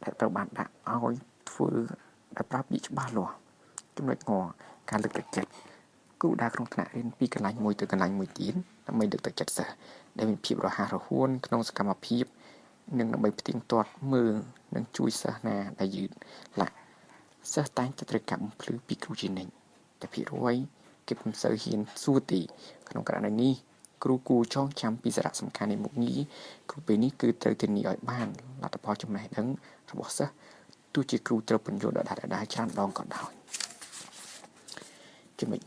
ដាក់ឲ្យធ្វើឲ្យប្រាប់ពីច្បាស់លាស់ចំណុចងការលើកទឹកចិត្តគ្រូដើរក្នុងថ្នាក់រៀនពីកន្លែងមួយទៅកន្លែងមួយទៀតដើម្បីលើកទឹកចិត្តសិស្សដែលមានភាពរហ័សរហួនក្នុងសកម្មភាពនិងដើម្បីផ្ទៀងផ្ទាត់មើលនិងជួយសិស្សណាដែលយឺតឡាក់សិស្សតែងតែត្រូវការបំភ្លឺពីគ្រូជានិច្ចតែភាគរយគេមិនសូវហ៊ានសួរទេក្នុងករណីនេះគ្រូគួរចងចាំពីសារៈសំខាន់នៃមុខងារគ្រូពេលនេះគឺត្រូវធានាឲ្យបានលទ្ធផលចំណេះដឹងរបស់សិស្សទោះជាគ្រូត្រូវពន្យល់ដដែលច្រើនដងក៏ដោយចំណុច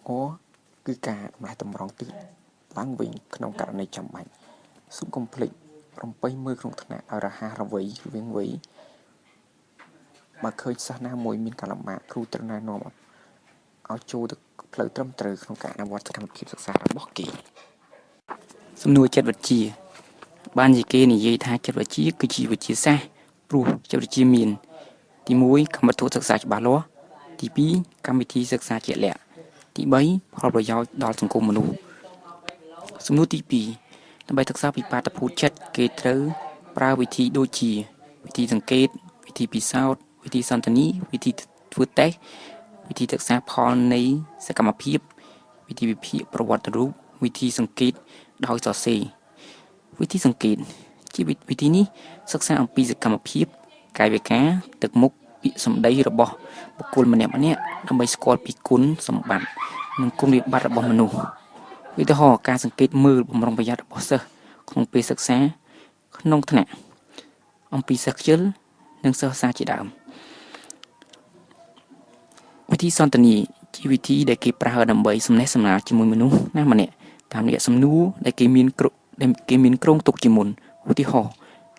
គឺការម្លាយតម្រង់ទិសឡើងវិញក្នុងករណីចាំបាច់សូមកុំភ្លេចរំពៃមើលក្នុងថ្នាក់ឲ្យរហ័សរវៃវាងវៃបើឃើញសិស្សណាមួយមានការលំបាកគ្រូត្រូវណែនាំឲ្យចូលទៅផ្លូវត្រឹមត្រូវក្នុងការអនុវត្តសកម្មភាពសិក្សារបស់គេសំណួរចិត្តវិទ្យាបានជាគេនិយាយថាចិត្តវិទ្យាគឺជាវិទ្យាសាស្ត្រព្រោះចិត្តវិទ្យាមានទី1កម្មវត្ថុសិក្សាច្បាស់លាស់ទី2កម្មវិធីសិក្សាជាក់លាក់ទី3ផលប្រយោជន៍ដល់សង្គមមនុស្សសំណួរទី2ដើម្បីសិក្សាពីបាតុភូតចិត្តគេត្រូវប្រើវិធីដូចជាវិធីសង្កេតវិធីពិសោធន៍វិធីសន្ទនាវិធីធ្វើតេស្តវិធីសិក្សាផលនៃសកម្មភាពវិធីវិភាគប្រវត្តិរូបវិធីសង្កេតដោយសរសេរវិធីសង្កេតជាវិធីនេះសិក្សាអំពីសកម្មភាពកាយវិការទឹកមុខពាក្យសម្ដីរបស់បុគ្គលម្នាក់ដើម្បីស្គាល់ពីគុណសម្បត្តិនិងគុណវិបត្តិរបស់មនុស្សឧទាហរណ៍ការសង្កេតមើលបំរុងប្រយ័ត្នរបស់សិស្សក្នុងពេលសិក្សាក្នុងថ្នាក់អំពីសិស្សខ្ជិលនិងសិស្សសាជាដើមវិធីសន្ទនាជាវិធីដែលគេប្រើដើម្បីសំណេះសំណាលជាមួយមនុស្សណាម្នាក់តាមរយៈសំណួរដែលគេមានគ្រោងទុកជាមុនឧទាហរណ៍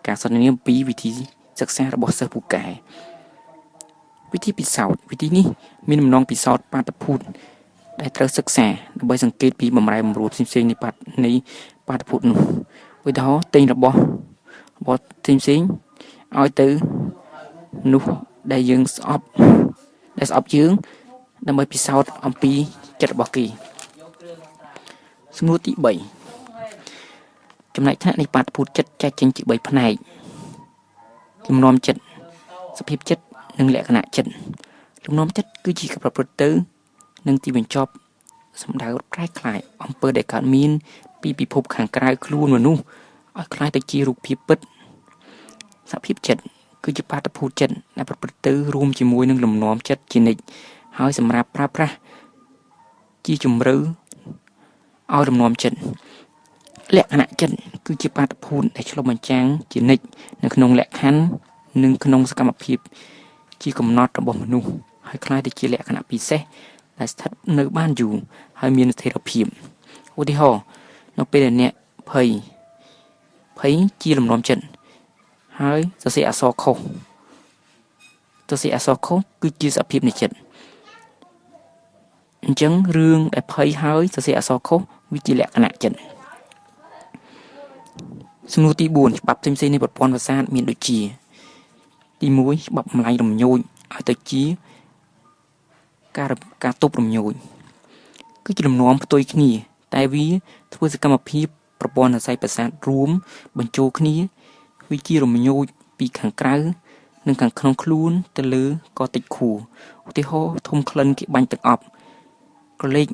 ការសន្ទនាអំពីវិធីសិក្សារបស់សិស្សពូកែវិធីពិសោធន៍វិធីនេះមានបំណងពិសោធន៍បាតុភូតដែលត្រូវសិក្សាដើម្បីសង្កេតពីបំរែបំរួលផ្សេងៗនៃបាតុភូតនោះឧទាហរណ៍ទិញរបស់ផ្សេងៗឲ្យទៅមនុស្សដែលស្អប់យើងដើម្បីពិសោធន៍អំពីចិត្តរបស់គេសំណួរទី3ចំណែកថ្នាក់នៃបាតុភូតចិត្តចែកចេញជា3ផ្នែកលំនាំចិត្តសភាពចិត្តនិងលក្ខណៈចិត្តលំនាំចិត្តគឺជាការប្រព្រឹត្តទៅនិងទីបញ្ចប់សម្ដៅប្រែក្លាយអំពើដែលកើតមានពីពិភពខាងក្រៅខ្លួនមនុស្សឲ្យคล้ายទៅជារូបភាពពិតសភាពចិត្តគឺជាបាតុភូតចិត្តដែលប្រព្រឹត្តទៅរួមជាមួយនឹងលំនាំចិត្តជានិច្ចហើយសម្រាប់ប្រើប្រាស់ជាជំរឿឲ្យលំនាំចិត្តលក្ខណៈចិត្តគឺជាបាតុភូតដែលឆ្លុះបញ្ចាំងជានិច្ចនៅក្នុងលក្ខខណ្ឌនិងក្នុងសកម្មភាពជាកំណត់របស់មនុស្សហើយคล้ายទៅជាលក្ខណៈពិសេសដែលស្ថិតនៅបានយូរហើយមានស្ថិរភាពឧទាហរណ៍នៅពេលដែលអ្នកភ័យជាលំនាំចិត្តហើយសរសេរអក្សរខុសគឺជាសភាពនៃចិត្តអញ្ចឹងរឿងដែលភ័យហើយសរសេរអក្សរខុសវាជាលក្ខណៈចិត្តសំណួរទី4ច្បាប់ផ្សេងៗនៃប្រព័ន្ធប្រសាទមានដូចជាទី1ច្បាប់ម្លាយរំញោចឲ្យទៅជាការទប់រំញោចគឺជាលំនាំផ្ទុយគ្នាតែវាធ្វើសកម្មភាពប្រព័ន្ធសរសៃប្រសាទរួមបញ្ចូលគ្នាវាជារំញោចពីខាងក្រៅនិងខាងក្នុងខ្លួនទៅលើក៏តិចខួរឧទាហរណ៍ធំក្លិនគេបាញ់ទឹកអប់ក្រឡេក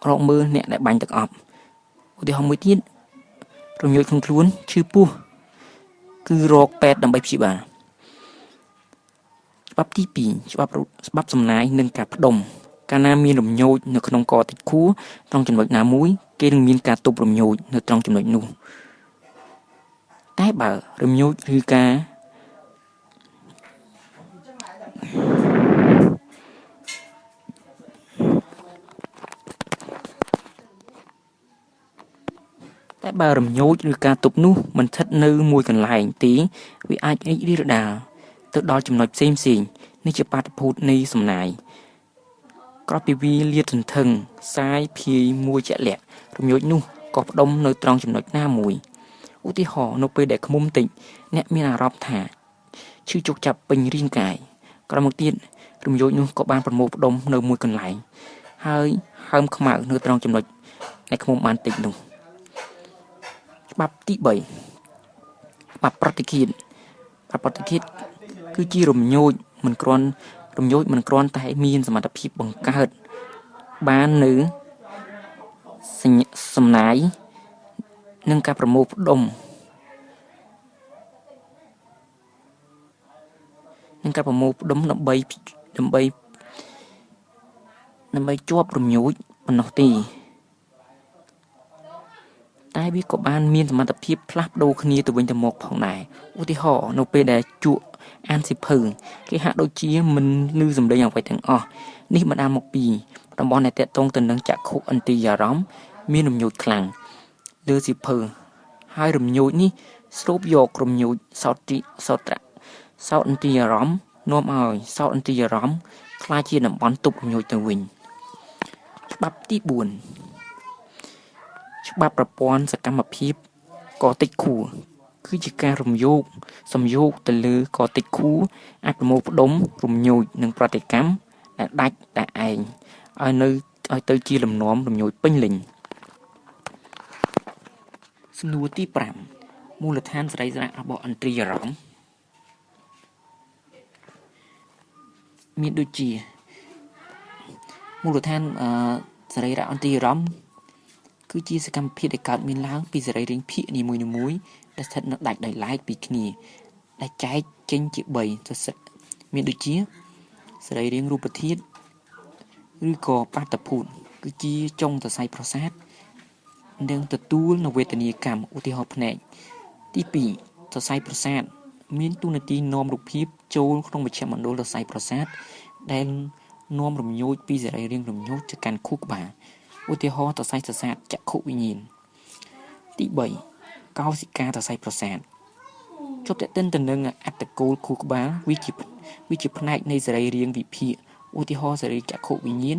រកមើលអ្នកដែលបាញ់ទឹកអប់ឧទាហរណ៍មួយទៀតរំញោចក្នុងខ្លួនឈឺពោះគឺរកពេទ្យដើម្បីព្យាបាលច្បាប់ទី2ច្បាប់សំណាយនិងការផ្ដុំកាលណាមានរំញោចនៅក្នុងកតិចខួរត្រង់ចំណុចណាមួយគេនឹងមានការទប់រំញោចនៅត្រង់ចំណុចនោះតែបើរំញោចឬការទប់នោះមិនស្ថិតនៅមួយកន្លែងទេវាអាចរីករាលដាលទៅដល់ចំណុចផ្សេងនេះជាបាតុភូតនៃសំណាយក្រោយពីវាលាតសន្ធឹងសាយភាយមួយជាក់លាក់រំញោចនោះក៏ផ្ដុំនៅត្រង់ចំណុចណាមួយឧទាហរណ៍នៅពេលដែលឃ្មុំតិចអ្នកមានអារម្មណ៍ថាឈឺជោគចាប់ពេញរាងកាយក្រោយមកទៀតរំញោចនោះក៏បានប្រមូលផ្ដុំនៅមួយកន្លែងហើយហើមខ្មៅនៅត្រង់ចំណុចដែលឃ្មុំបានតិចនោះច្បាប់ទី3ច្បាប់ប្រតិឃាតគឺជារំញោចមិនគ្រាន់តែមានសមត្ថភាពបង្កើតបាននៅសំណាយនិងការប្រមូលផ្ដុំដើម្បីជាប់រំញោចប៉ុណ្ណោះទេតែវាក៏បានមានសមត្ថភាពផ្លាស់ប្ដូរគ្នាទៅវិញទៅមកផងដែរឧទាហរណ៍នៅពេលដែលជក់អានសៀវភៅគេហាក់ដូចជាមិនឮសំឡេងអ្វីទាំងអស់នេះបណ្ដាលមកពី តំបន់ដែលតាក់ទងទៅនឹងចក្ខុឥន្ទ្រីយអារម្មណ៍មានរំញោចខ្លាំងលើសៀវភៅហើយរំញោចនេះស្រូបយករំញោចសោតឥន្ទ្រីយអារម្មណ៍នាំឲ្យសោតឥន្ទ្រីយអារម្មណ៍ក្លាយជាតំបន់ទប់រំញោចទៅវិញច្បាប់ទី4ច្បាប់ប្រព័ន្ធសកម្មភាពកតេចខួរគឺជាការសំយោគទៅលើកតេចខួរអាចប្រមូលផ្ដុំរំញោចនិងប្រតិកម្មដែលដាច់តែឯងឲ្យទៅជាលំនាំរំញោចពេញលេញសំណួរទី5មូលដ្ឋានសរីរៈរបស់ឥន្ទ្រីយអារម្មណ៍មានដូចជាមូលដ្ឋានសរីរៈឥន្ទ្រីយអារម្មណ៍គឺជាសកម្មភាពដែលកើតមានឡើងពីសរីរាង្គភាគនីមួយៗដែលស្ថិតនៅដាច់ដោយឡែកពីគ្នាដែលចែកចេញជា3សរសឹកមានដូចជាសរីរាង្គរូបធាតុឬក៏បាតុភូតគឺជាចុងសរសៃប្រសាទនិងទទួលនៅវេទនីយកម្មឧទាហរណ៍ភ្នែកទី2សរសៃប្រសាទមានតួនាទីនាំរូបភាពចូលក្នុងមជ្ឈមណ្ឌលសរសៃប្រសាទដែលនាំរំញោចពីសរីរាង្គរំញោចទៅកាន់ខួរក្បាលឧទាហរណ៍សរសៃប្រសាទចក្ខុវិញ្ញាណទី3កោសិកាសរសៃប្រសាទជាប់ទាក់ទិនទៅនឹងអត្តកូលខួរក្បាលវាជាផ្នែកនៃសរីរាង្គវិភាគឧទាហរណ៍សរីរចក្ខុវិញ្ញាណ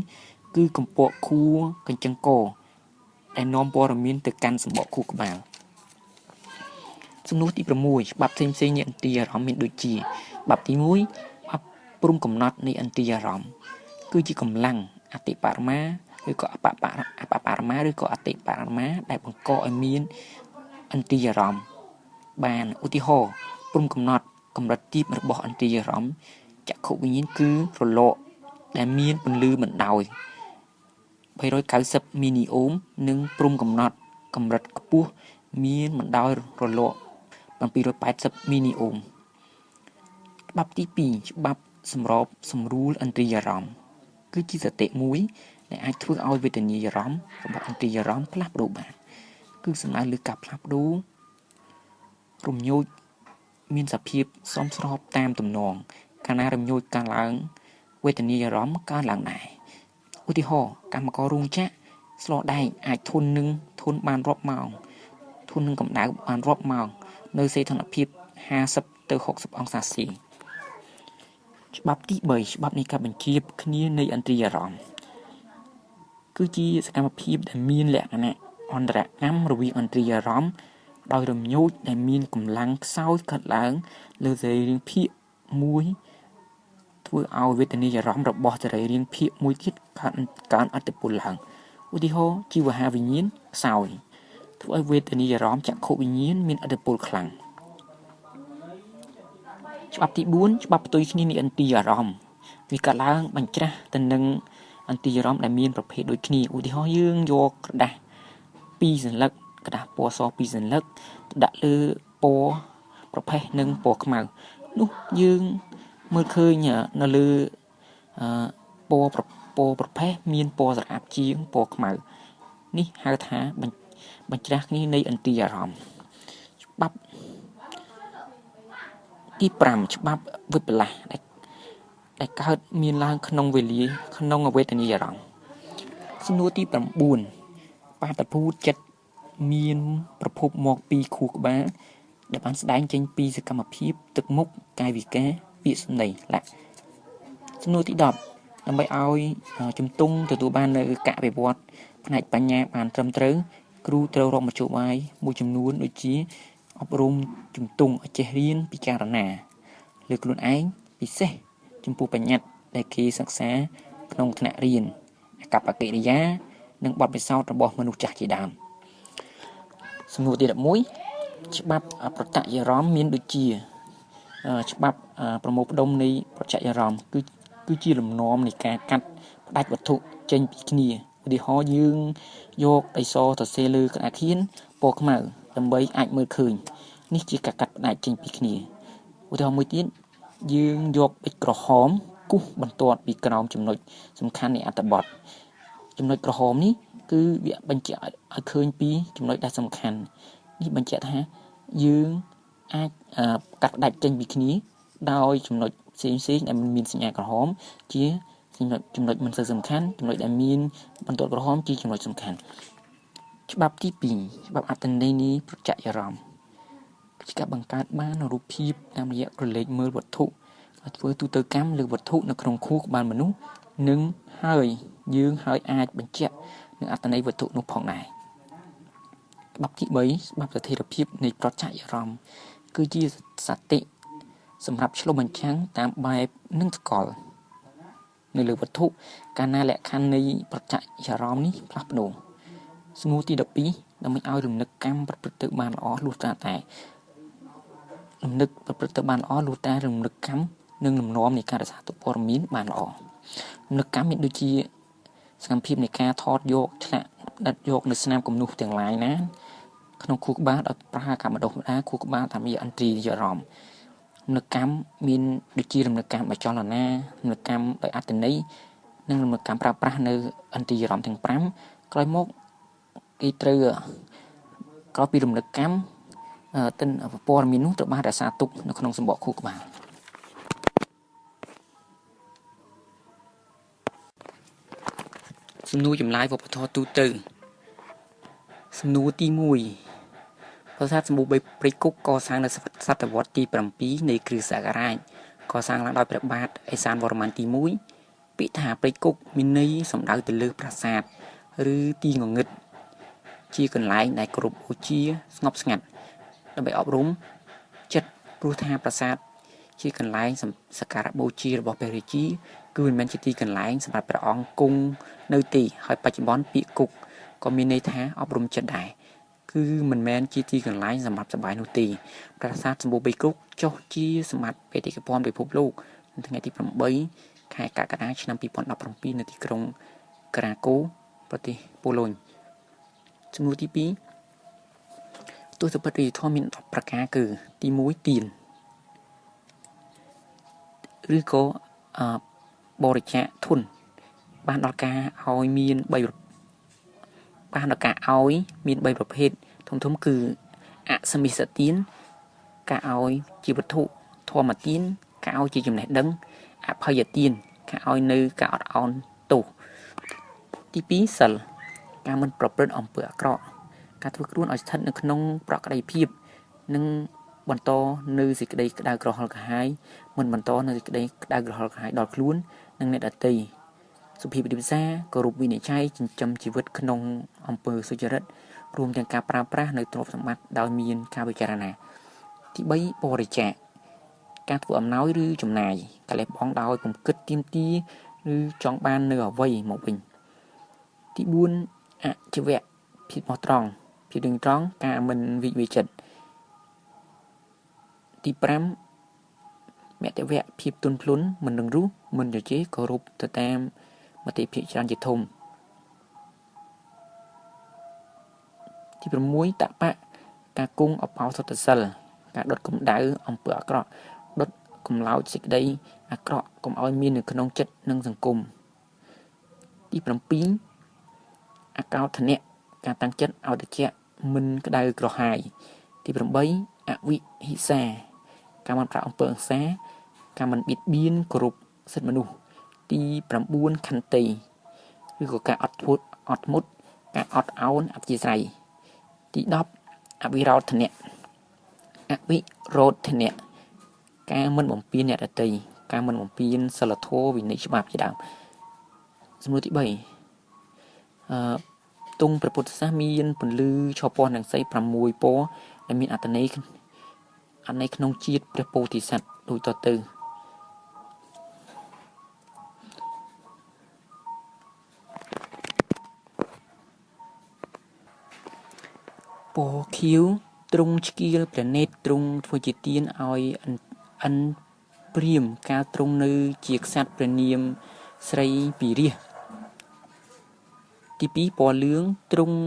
គឺកំពកខួរកញ្ចឹងកដែលនាំព័ត៌មានទៅកាន់សម្បកខួរក្បាលសំណួរទី6ច្បាប់ផ្សេងៗនៃឥន្ទ្រីយអារម្មណ៍មានដូចជាច្បាប់ទី1ច្បាប់ព្រំកំណត់នៃឥន្ទ្រីយអារម្មណ៍គឺជាកម្លាំងអតិបរមាឬក៏អបបរមាឬក៏អតិបរមាដែលបង្កឲ្យមានឥន្ទ្រីយអារម្មណ៍បានឧទាហរណ៍ព្រំកំណត់កម្រិតទាបរបស់ឥន្ទ្រីយអារម្មណ៍ចក្ខុវិញ្ញាណគឺរលកដែលមានពន្លឺបណ្ដោយ390មីនីអូមនិងព្រំកំណត់កម្រិតខ្ពស់មានបណ្ដោយរលក780មីនីអូមច្បាប់ទី2ច្បាប់សម្រួលឥន្ទ្រីយអារម្មណ៍គឺជាសតិមួយដែលអាចធ្វើឲ្យវេទនាអារម្មណ៍របស់ឥន្ទ្រីយអារម្មណ៍ផ្លាស់ប្ដូរបានគឺសំដៅលើការផ្លាស់ប្ដូររំញោចមានសភាពសមស្របតាមទំនងកាលណារំញោចកើនឡើងវេទនាអារម្មណ៍កើនឡើងដែរឧទាហរណ៍កម្មកររោងចក្រស្លដែកអាចធន់បានរាប់ម៉ោងធន់នឹងកម្ដៅបានរាប់ម៉ោងនៅសីតុណ្ហភាព50ទៅ60អង្សាសេច្បាប់ទី3ច្បាប់នៃការបញ្ជាគ្នានៃឥន្ទ្រីយអារម្មណ៍គឺជាសកម្មភាពដែលមានលក្ខណៈអន្តរកម្មរវាងឥន្ទ្រីយអារម្មណ៍ដោយរំញោចដែលមានកម្លាំងខ្សោយកើតឡើងលើសរីរាង្គភាគមួយធ្វើឲ្យវេទនាអារម្មណ៍របស់សរីរាង្គភាគមួយទៀតកើនឥទ្ធិពលឡើងឧទាហរណ៍ជីវហាវិញ្ញាណខ្សោយធ្វើឲ្យវេទនាអារម្មណ៍ចក្ខុវិញ្ញាណមានឥទ្ធិពលខ្លាំងច្បាប់ទី4ច្បាប់ផ្ទុយគ្នានៃឥន្ទ្រីយអារម្មណ៍វាកើតឡើងបញ្ច្រាស់ទៅនឹងឥន្ទ្រីយអារម្មណ៍ដែលមានប្រភេទដូចគ្នាឧទាហរណ៍យើងយកក្រដាស2សន្លឹកក្រដាសពណ៌ស2សន្លឹកដាក់លើពណ៌ប្រផេះនិងពណ៌ខ្មៅនោះយើងមើលឃើញនៅលើពណ៌ប្រផេះមានពណ៌ស្រអាប់ជាងពណ៌ខ្មៅនេះហៅថាបញ្ច្រាស់គ្នានៃឥន្ទ្រីយអារម្មណ៍ច្បាប់ទី5ច្បាប់វិបលាសដែលកើតមានឡើងក្នុងវេទនាអារម្មណ៍សំណួរទី9បាតុភូតចិត្តមានប្រភពមកពីខួរក្បាលដែលបានស្ដែងចេញពីសកម្មភាពទឹកមុខកាយវិការពាក្យសម្ដីលក្ខសំណួរទី10ដើម្បីឲ្យជំទង់ទទួលបាននៅការវិវត្តផ្នែកបញ្ញាបានត្រឹមត្រូវគ្រូត្រូវរកមធ្យោបាយមួយចំនួនដូចជាអប់រំជំទង់ឲ្យចេះរៀនពិចារណាលើខ្លួនឯងពិសេសចំពោះបញ្ញត្តិដែលគេសិក្សាក្នុងថ្នាក់រៀនអកប្បកិរិយានិងបទពិសោធន៍របស់មនុស្សចាស់ជាដើមសំណួរទី11ច្បាប់ប្រតិយារម្មណ៍មានដូចជាច្បាប់ប្រមូលផ្ដុំនៃប្រតិយារម្មណ៍គឺជាលំនាំនៃការកាត់ផ្ដាច់វត្ថុចេញពីគ្នាឧទាហរណ៍យើងយកដីសសរសេរលើក្តារខៀនពណ៌ខ្មៅដើម្បីអាចមើលឃើញនេះជាការកាត់ផ្ដាច់ចេញពីគ្នាឧទាហរណ៍មួយទៀតយើងយកប៊ិចក្រហមគូសបន្ទាត់ពីក្រោមចំណុចសំខាន់នៃអត្ថបទចំណុចក្រហមនេះគឺវាបញ្ជាក់ឲ្យឃើញពីចំណុចដែលសំខាន់នេះបញ្ជាក់ថាយើងអាចកាត់ផ្ដាច់ចេញពីគ្នាដោយចំណុចផ្សេងៗដែលមានសញ្ញាក្រហមជា ចំណុចមិនសូវសំខាន់ចំណុចដែលមានបន្ទាត់ក្រហមជាចំណុចសំខាន់ច្បាប់ទី2ច្បាប់អត្តន័យនៃប្រច័ក្យអារម្មណ៍ជាការបង្កើតបានរូបភាពតាមរយៈក្រឡេកមើលវត្ថុឲ្យធ្វើទូទៅកម្មលើវត្ថុនៅក្នុងខួរក្បាលមនុស្សនិងហើយអាចបញ្ជាក់នឹងអត្តន័យវត្ថុនោះផងដែរច្បាប់ទី3ច្បាប់ស្ថិរភាពនៃប្រច័ក្យអារម្មណ៍គឺជាសតិសម្រាប់ឆ្លុះបញ្ចាំងតាមបែបនិងថ្កល់នៅលើវត្ថុកាលណាលក្ខខណ្ឌនៃប្រច័ក្យអារម្មណ៍នេះផ្លាស់ប្ដូរសំណួរទី12ដើម្បីឲ្យរំលឹកកម្មប្រព្រឹត្តទៅបានល្អលុះត្រាតែរំលឹកកម្មនិងលំនាំនៃការរក្សាទុកព័ត៌មានបានល្អរំលឹកកម្មមានដូចជាសកម្មភាពនៃការថតយកឆ្លាក់ផ្ដិតយកនៅស្នាមគំនូសទាំងឡាយណាក្នុងខួរក្បាលដោយប្រើការបដិសម្ដាខួរក្បាលតាមរយៈឥន្ទ្រីយអារម្មណ៍រំលឹកកម្មមានដូចជារំលឹកកម្មដោយចលនារំលឹកកម្មដោយអត្តន័យនិងរំលឹកកម្មប្រើប្រាស់នៅឥន្ទ្រីយអារម្មណ៍ទាំង5ក្រោយមកគេត្រូវក្រោយពីរំលឹកកម្មព័ត៌មាននោះត្រូវបានរក្សាទុកនៅក្នុងសម្បកខួរក្បាលសំណួរចម្លើយវប្បធម៌ទូទៅសំណួរទី1ប្រាសាទសម្បូរព្រៃគុកកសាងនៅសតវត្សទី7នៃគ្រិស្តសករាជកសាងឡើងដោយព្រះបាទឥសានវរ្ម័នទី1ពាក្យថាព្រៃគុកមានន័យសំដៅទៅលើប្រាសាទឬទីងងឹតជាកន្លែងដែលគោរពបូជាស្ងប់ស្ងាត់ដើម្បីអប់រំចិត្តព្រោះថាប្រាសាទជាកន្លែងសក្ការៈបូជារបស់ព្រះរាជាគឺមិនមែនជាទីកន្លែងសម្រាប់ព្រះអង្គគង់នៅទេហើយបច្ចុប្បន្នពាក្យគុកក៏មានន័យថាអប់រំចិត្តដែរគឺមិនមែនជាទីកន្លែងសម្រាប់សប្បាយនោះទេប្រាសាទសម្បូរព្រៃគុកចុះជាសម្បត្តិបេតិកភណ្ឌពិភពលោកនៅថ្ងៃទី8ខែកក្កដាឆ្នាំ2017នៅទីក្រុងក្រាកូប្រទេសប៉ូឡូញសំណួរទី2ទស្សនវិជ្ជាធម៌មាន10ប្រការគឺទី1ទានឬក៏បរិច្ចាគធនបានដល់ការឲ្យមាន3ប្រភេទធំគឺអសមិសទានការឲ្យជាវត្ថុធម្មទានការឲ្យជាចំណេះដឹងអភយទានការឲ្យនៅការអត់ឱនទោសទី2សិលការមិនប្រព្រឹត្តអំពើអាក្រក់ការធ្វើខ្លួនឲ្យស្ថិតនៅក្នុងប្រក្រតីភាពនិងបន្តនៅសេចក្តីក្តៅក្រហល់ក្រហាយមិនបន្តនៅសេចក្តីក្តៅក្រហល់ក្រហាយដល់ខ្លួននិងអ្នកដទៃសុភាពរាបសារគោរពវិនិច្ឆ័យចិញ្ចឹមជីវិតក្នុងអំពើសុចរិតរួមទាំងការប្រើប្រាស់នៅទ្រព្យសម្បត្តិដោយមានការពិចារណាទី3បរិច្ចាគការធ្វើអំណោយឬចំណាយការលះបង់ដោយពុំគិតទាមទារឬចង់បាននៅអ្វីមកវិញទី4អជីវៈភាពបោះត្រង់ភាពរឹងត្រង់ការមិនវិវេចិត្តទី5មតិវៈភាពទន់ភ្លន់មិននឹងរុះមិនជជែកគោរពទៅតាមមតិភាគច្រើនជាធំទី6តបៈការគង់អបោសុទ្ធសិលការដុតកម្ដៅអំពើអាក្រក់ដុតកំឡោចសេចក្តីអាក្រក់កុំឲ្យមាននៅក្នុងចិត្តនិងសង្គមទី7អកោធនៈការតាំងចិត្តឲ្យត្រជាក់មិនក្តៅក្រហាយទី8អវិហិសាការមិនប្រាអំពើអង្សាការមិនបៀតបៀនគោរពសិទ្ធិមនុស្សទី9ខន្តីឬក៏ការអត់ធ្មត់ការអត់ឱនអធ្យាស្រ័យទី10អវិរោធនៈការមិនបំពានអ្នកដទៃការមិនបំពានសិលធម៌វិន័យច្បាប់ជាដើមសំណួរទី3ទង់ព្រះពុទ្ធសាសនាមានពន្លឺឆពណ៌និងសី6ពណ៌ដែលមានអត្ថន័យក្នុងជាតិព្រះពោធិសត្វដូចតទៅពណ៌ខៀវទ្រង់ឆ្កៀលព្រះនេត្រទ្រង់ធ្វើជាទានឲ្យអិនព្រាមកាលទ្រង់នៅជាក្សត្រព្រះនាមស្រីពីរះទី2ពណ៌លឿងទ្រង់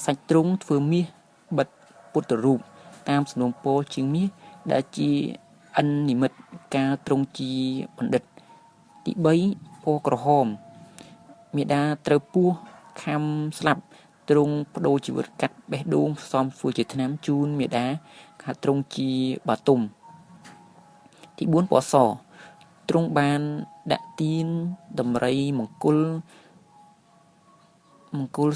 សាច់ទ្រង់ធ្វើមាសបិទពុទ្ធរូបតាមសំណូមពរជាងមាសដែលជាអិននិមិត្តកាលទ្រង់ជាបណ្ឌិតទី3ពណ៌ក្រហមមេដាត្រូវពោះខំស្លាប់ទ្រង់បដូរជីវិតកាត់បេះដូងផ្សំធ្វើជាថ្នាំជូនមេដាខាទ្រង់ជាបាទុំទី4ពណ៌ស ទ្រង់បានដាក់ទានដំរីមង្គល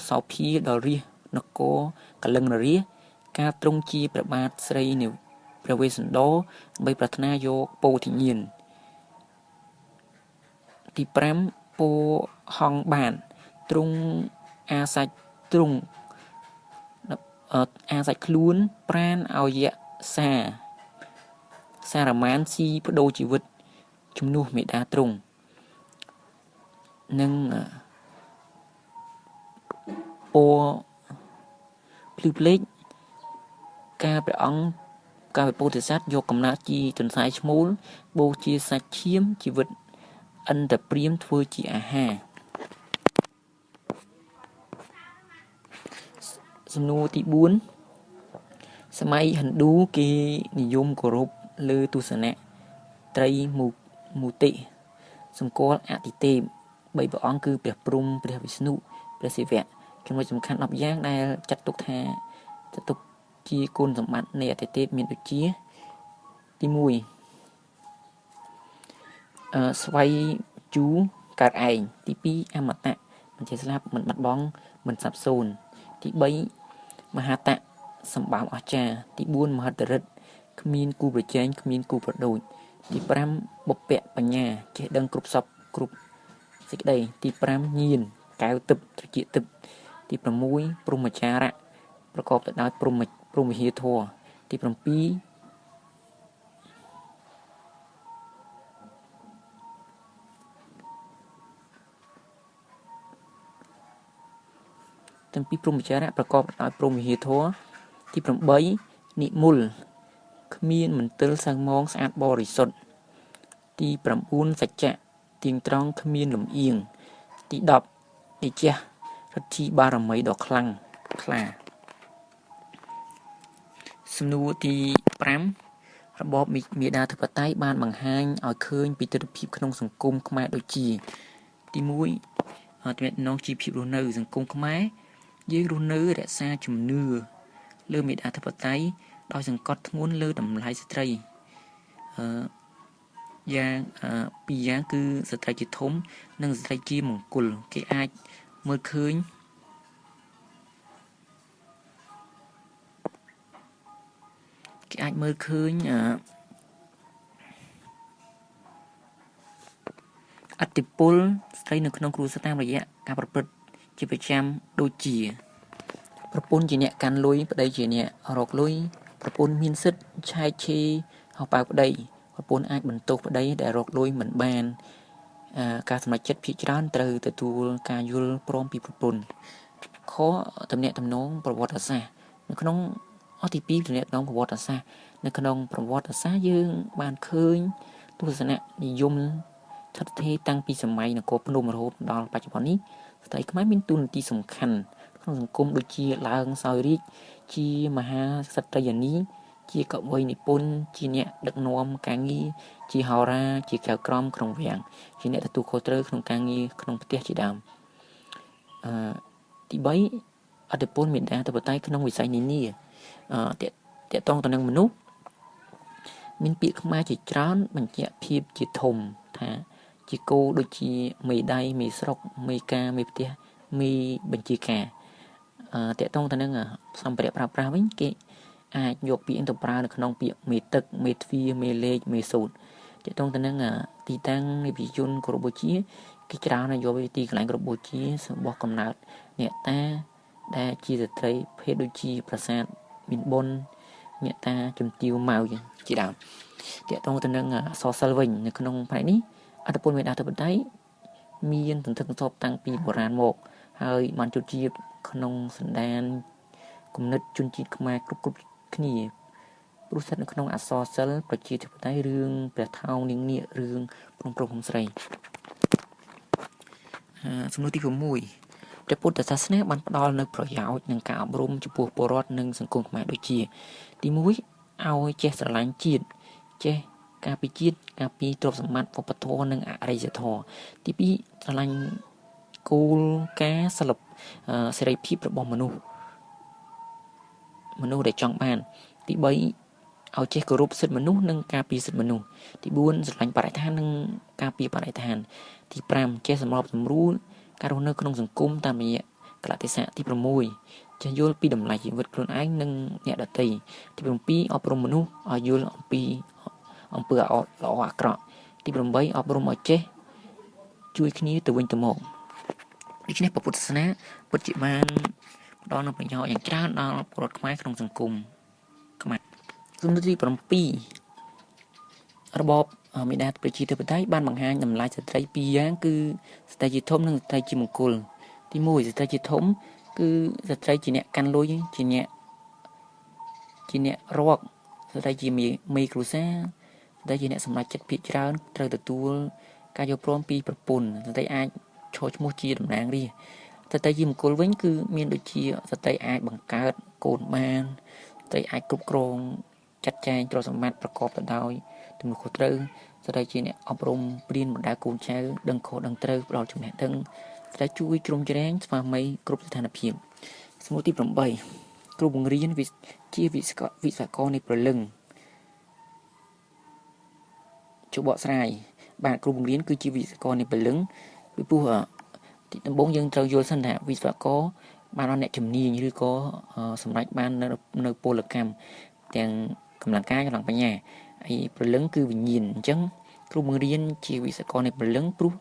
សោភាដល់រាជនគរកលិង្គនរាជការទ្រង់ជាព្រះបាទស្រីនៃព្រះវេស្សន្តរដើម្បីប្រាថ្នាយកពោធិញ្ញាណទី5ពោហង្សបានទ្រង់អាសាច់ខ្លួនប្រានឲ្យយៈសារមានស៊ីបដូរជីវិតជំនួសមេដាទ្រង់និងពោភ្លឺភ្លេចការព្រះពោធិសត្វយកកំណើតជាទន្សាយឈ្មោលបូជាសាច់ឈាមជីវិតអន្តព្រាមធ្វើជាអាហារសំណួរទី4សម័យហិណ្ឌូគេនិយមគោរពលើទស្សនៈត្រីមូតិសម្គាល់អតិទេព3ព្រះអង្គគឺព្រះព្រហ្មព្រះវិស្ណុព្រះសិវៈចំណុចសំខាន់10យ៉ាងដែលចាត់ទុកជាគុណសម្បត្តិនៃអតិទេពមានដូចជាទី1ស្វ័យជូកើតឯងទី2អមតៈមិនចេះស្លាប់មិនបាត់បង់មិនសាបសូន្យទី3មហាតៈសម្បំអស្ចារ្យទី4មហិទ្ធិឫទ្ធិគ្មានគូប្រជែងគ្មានគូប្រដូចទី5បុព្វបញ្ញាចេះដឹងគ្រប់សពគ្រប់សេចក្តីទី5ញៀនកែវទឹកត្រជាទឹកទី6ព្រហ្មចារៈប្រកបទៅដោយព្រហ្មវិហារធម៌ទី7ព្រហ្មចារៈប្រកបដោយព្រហ្មវិហារធម៌ទី8និមលគ្មានមន្ទិលសៅមងស្អាតបរិសុទ្ធទី9សច្ចៈទៀងត្រង់គ្មានលំអៀងទី10និច្ចៈឫទ្ធីបារមីដ៏ខ្លាំងក្លាសំណួរទី5របបមេដាធិបតេយ្យបានបង្ហាញឲ្យឃើញពីទស្សនវិជ្ជាក្នុងសង្គមខ្មែរដូចជាទី1ទំនាក់ទំនងជីវភាពរស់នៅសង្គមខ្មែរយើងរស់នៅរក្សាជំនឿលើមេដាធិបតេយ្យដោយសង្កត់ធ្ងន់លើតម្លៃស្ត្រីយ៉ាងពីរយ៉ាងគឺស្ត្រីជាធំនិងស្ត្រីជាមង្គលគេអាចមើលឃើញឥទ្ធិពលស្ត្រីនៅក្នុងគ្រួសារតាមរយៈការប្រព្រឹត្តជាប្រចាំដូចជាប្រពន្ធជាអ្នកកាន់លុយប្តីជាអ្នករកលុយប្រពន្ធមានសិទ្ធិឆែកឆេរហៅប៉ៅប្តីប្រពន្ធអាចបន្ទោសប្តីដែលរកលុយមិនបានការសម្រេចចិត្តភាគច្រើនត្រូវទទួលការយល់ព្រមពីប្រពន្ធខទំនាក់ទំនងប្រវត្តិសាស្ត្រនៅក្នុងទី2ទំនាក់ទំនងប្រវត្តិសាស្ត្រនៅក្នុងប្រវត្តិសាស្ត្រយើងបានឃើញទស្សនៈនិយមស្ថិតស្ថេរតាំងពីសម័យនគរភ្នំរហូតដល់បច្ចុប្បន្ននេះស្ត្រីខ្មែរមានតួនាទីសំខាន់ក្នុងសង្គមដូចជាឡើងសោយរាជ្យជាមហាក្សត្រិយានីជាកវីនិពន្ធជាអ្នកដឹកនាំការងារជាហោរាជាចៅក្រមក្នុងវាំងជាអ្នកទទួលខុសត្រូវក្នុងការងារក្នុងផ្ទះជាដើមទី3អធិពលមេដាធិបតេយ្យក្នុងវិស័យនានាតកតងទៅនឹងមនុស្សមានពាក្យខ្មែរជាច្រើនបញ្ជាក់ភាពជាធំថាជាគោដូចជាមេដៃមេស្រុកមេការមេផ្ទះមេបញ្ជាការតកតងទៅនឹងសម្ភារៈប្រើប្រាស់វិញគេអាចយកពាក្យទៅប្រើនៅក្នុងពាក្យមេទឹកមេទ្វាមេលេខមេសូត្រតកតងទៅនឹងទីតាំងនៃវិជនគោរពបូជាគេច្រើនយកវាទីកន្លែងគោរពបូជារបស់កំណើតអ្នកតាដែលជាស្ត្រីភេទដូចជាប្រាសាទមានបុណ្យអ្នកតាជំទាវម៉ៅជាដើមតកតងទៅនឹងសរសិលវិញនៅក្នុងផ្នែកនេះអត្តពលមេដាធិបតេយ្យមានទន្ទឹងសោបតាំងពីបុរាណមកហើយបានជួបជាក្នុងសន្តានគំនិតជនជាតិខ្មែរគ្រប់គ្នាព្រោះស្ថិតនៅក្នុងអក្សរសិល្ប៍ប្រជាធិបតេយ្យរឿងព្រះថោងនាងនាគរឿងព្រំស្រីសំណួរទី6ព្រះពុទ្ធសាសនាបានផ្ដល់នូវប្រយោជន៍និងការអប់រំចំពោះពលរដ្ឋនិងសង្គមខ្មែរដូចជាទី1ឲ្យចេះស្រឡាញ់ជាតិចេះការពីជាតិការពីទ្រព្យសម្បត្តិវប្បធម៌និងអរិយធម៌ទី2ស្រឡាញ់គោលការណ៍សិលសេរីភាពរបស់មនុស្សដែលចង់បានទី3 ឲ្យចេះគោរពសិទ្ធិមនុស្សនិងការពារសិទ្ធិមនុស្សទី4ស្រឡាញ់បរិស្ថាននិងការពារបរិស្ថានទី5ចេះសម្របសម្រួលការរស់នៅក្នុងសង្គមតាមរយៈកលៈទេសៈទី6ចេះយល់ពីតម្លៃជីវិតខ្លួនឯងនិងអ្នកដទៃទី7អប់រំមនុស្សឲ្យយល់អំពីអំពើល្អអាក្រក់ទី8អប់រំឲ្យចេះជួយគ្នាទៅវិញទៅមកដូច្នេះពុទ្ធសាសនាពិតជាបានផ្ដល់នូវប្រយោជន៍យ៉ាងច្រើនដល់ពលរដ្ឋខ្មែរក្នុងសង្គមខ្មែរសំណួរទី7របបមេដាប្រជាធិបតេយ្យបានបង្ហាញតម្លៃស្ត្រីពីរយ៉ាងគឺស្ត្រីជាធំនិងស្ត្រីជាមង្គលទី1ស្ត្រីជាធំគឺស្ត្រីជាអ្នកកាន់លុយជាអ្នករកស្ត្រីជាមេគ្រួសារស្ត្រីជាអ្នកសម្រេចចិត្តភាគច្រើនត្រូវទទួលការយល់ព្រមពីប្រពន្ធស្ត្រីអាចឈរឈ្មោះជាតំណាងរាស្ត្រស្ត្រីជាមង្គលវិញគឺមានដូចជាស្ត្រីអាចបង្កើតកូនបានស្ត្រីអាចគ្រប់គ្រងចាត់ចែងទ្រព្យសម្បត្តិប្រកបទៅដោយទំនួលខុសត្រូវស្ត្រីជាអ្នកអប់រំព្រានបណ្ដាកូនចៅដឹងខុសដឹងត្រូវផ្ដល់ចំណេះដឹងស្ត្រីជួយជ្រោមជ្រែងស្វាមីគ្រប់ស្ថានភាពសំណួរទី8គ្រូបង្រៀនជាវិស្វករនៃព្រលឹងជួយបកស្រាយបាទគ្រូបង្រៀនគឺជាវិស្វករនៃព្រលឹងពីព្រោះទីដំបូងយើងត្រូវយល់សិនថាវិស្វករបានដល់អ្នកជំនាញឬក៏សម្រេចបាននៅពលកម្មទាំងកម្លាំងកាយកម្លាំងបញ្ញាហើយព្រលឹងគឺវិញ្ញាណអញ្ចឹងគ្រូបង្រៀនជាវិស្វករនៃព្រលឹងព្រោះ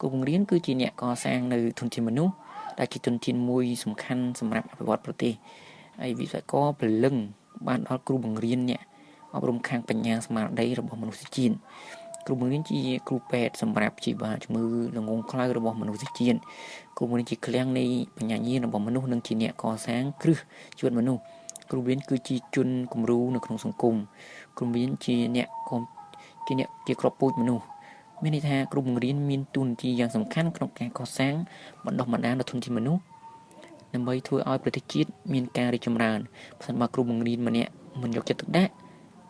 គ្រូបង្រៀនគឺជាអ្នកកសាងនៅធនធានមនុស្សដែលជាធនធានមួយសំខាន់សម្រាប់អភិវឌ្ឍប្រទេសហើយវិស្វករព្រលឹងបានដល់គ្រូបង្រៀនអ្នកអប់រំខាងបញ្ញាស្មារតីរបស់មនុស្សជាតិគ្រូបង្រៀនជាគ្រូពេទ្យសម្រាប់ព្យាបាលជំងឺល្ងង់ខ្លៅរបស់មនុស្សជាតិគ្រូបង្រៀនជាឃ្លាំងនៃបញ្ញាញាណរបស់មនុស្សនិងជាអ្នកកសាងគ្រឹះជីវិតមនុស្សគ្រូបង្រៀនគឺជាជនគំរូនៅក្នុងសង្គមគ្រូបង្រៀនជាអ្នកជាគ្រាប់ពូជមនុស្សមានន័យថាគ្រូបង្រៀនមានតួនាទីយ៉ាងសំខាន់ក្នុងការកសាងបណ្ដុះបណ្ដាលដល់ធនធានមនុស្សដើម្បីធ្វើឲ្យប្រទេសជាតិមានការរីកចម្រើនប្រសិនបើគ្រូបង្រៀនម្នាក់មិនយកចិត្តទុកដាក់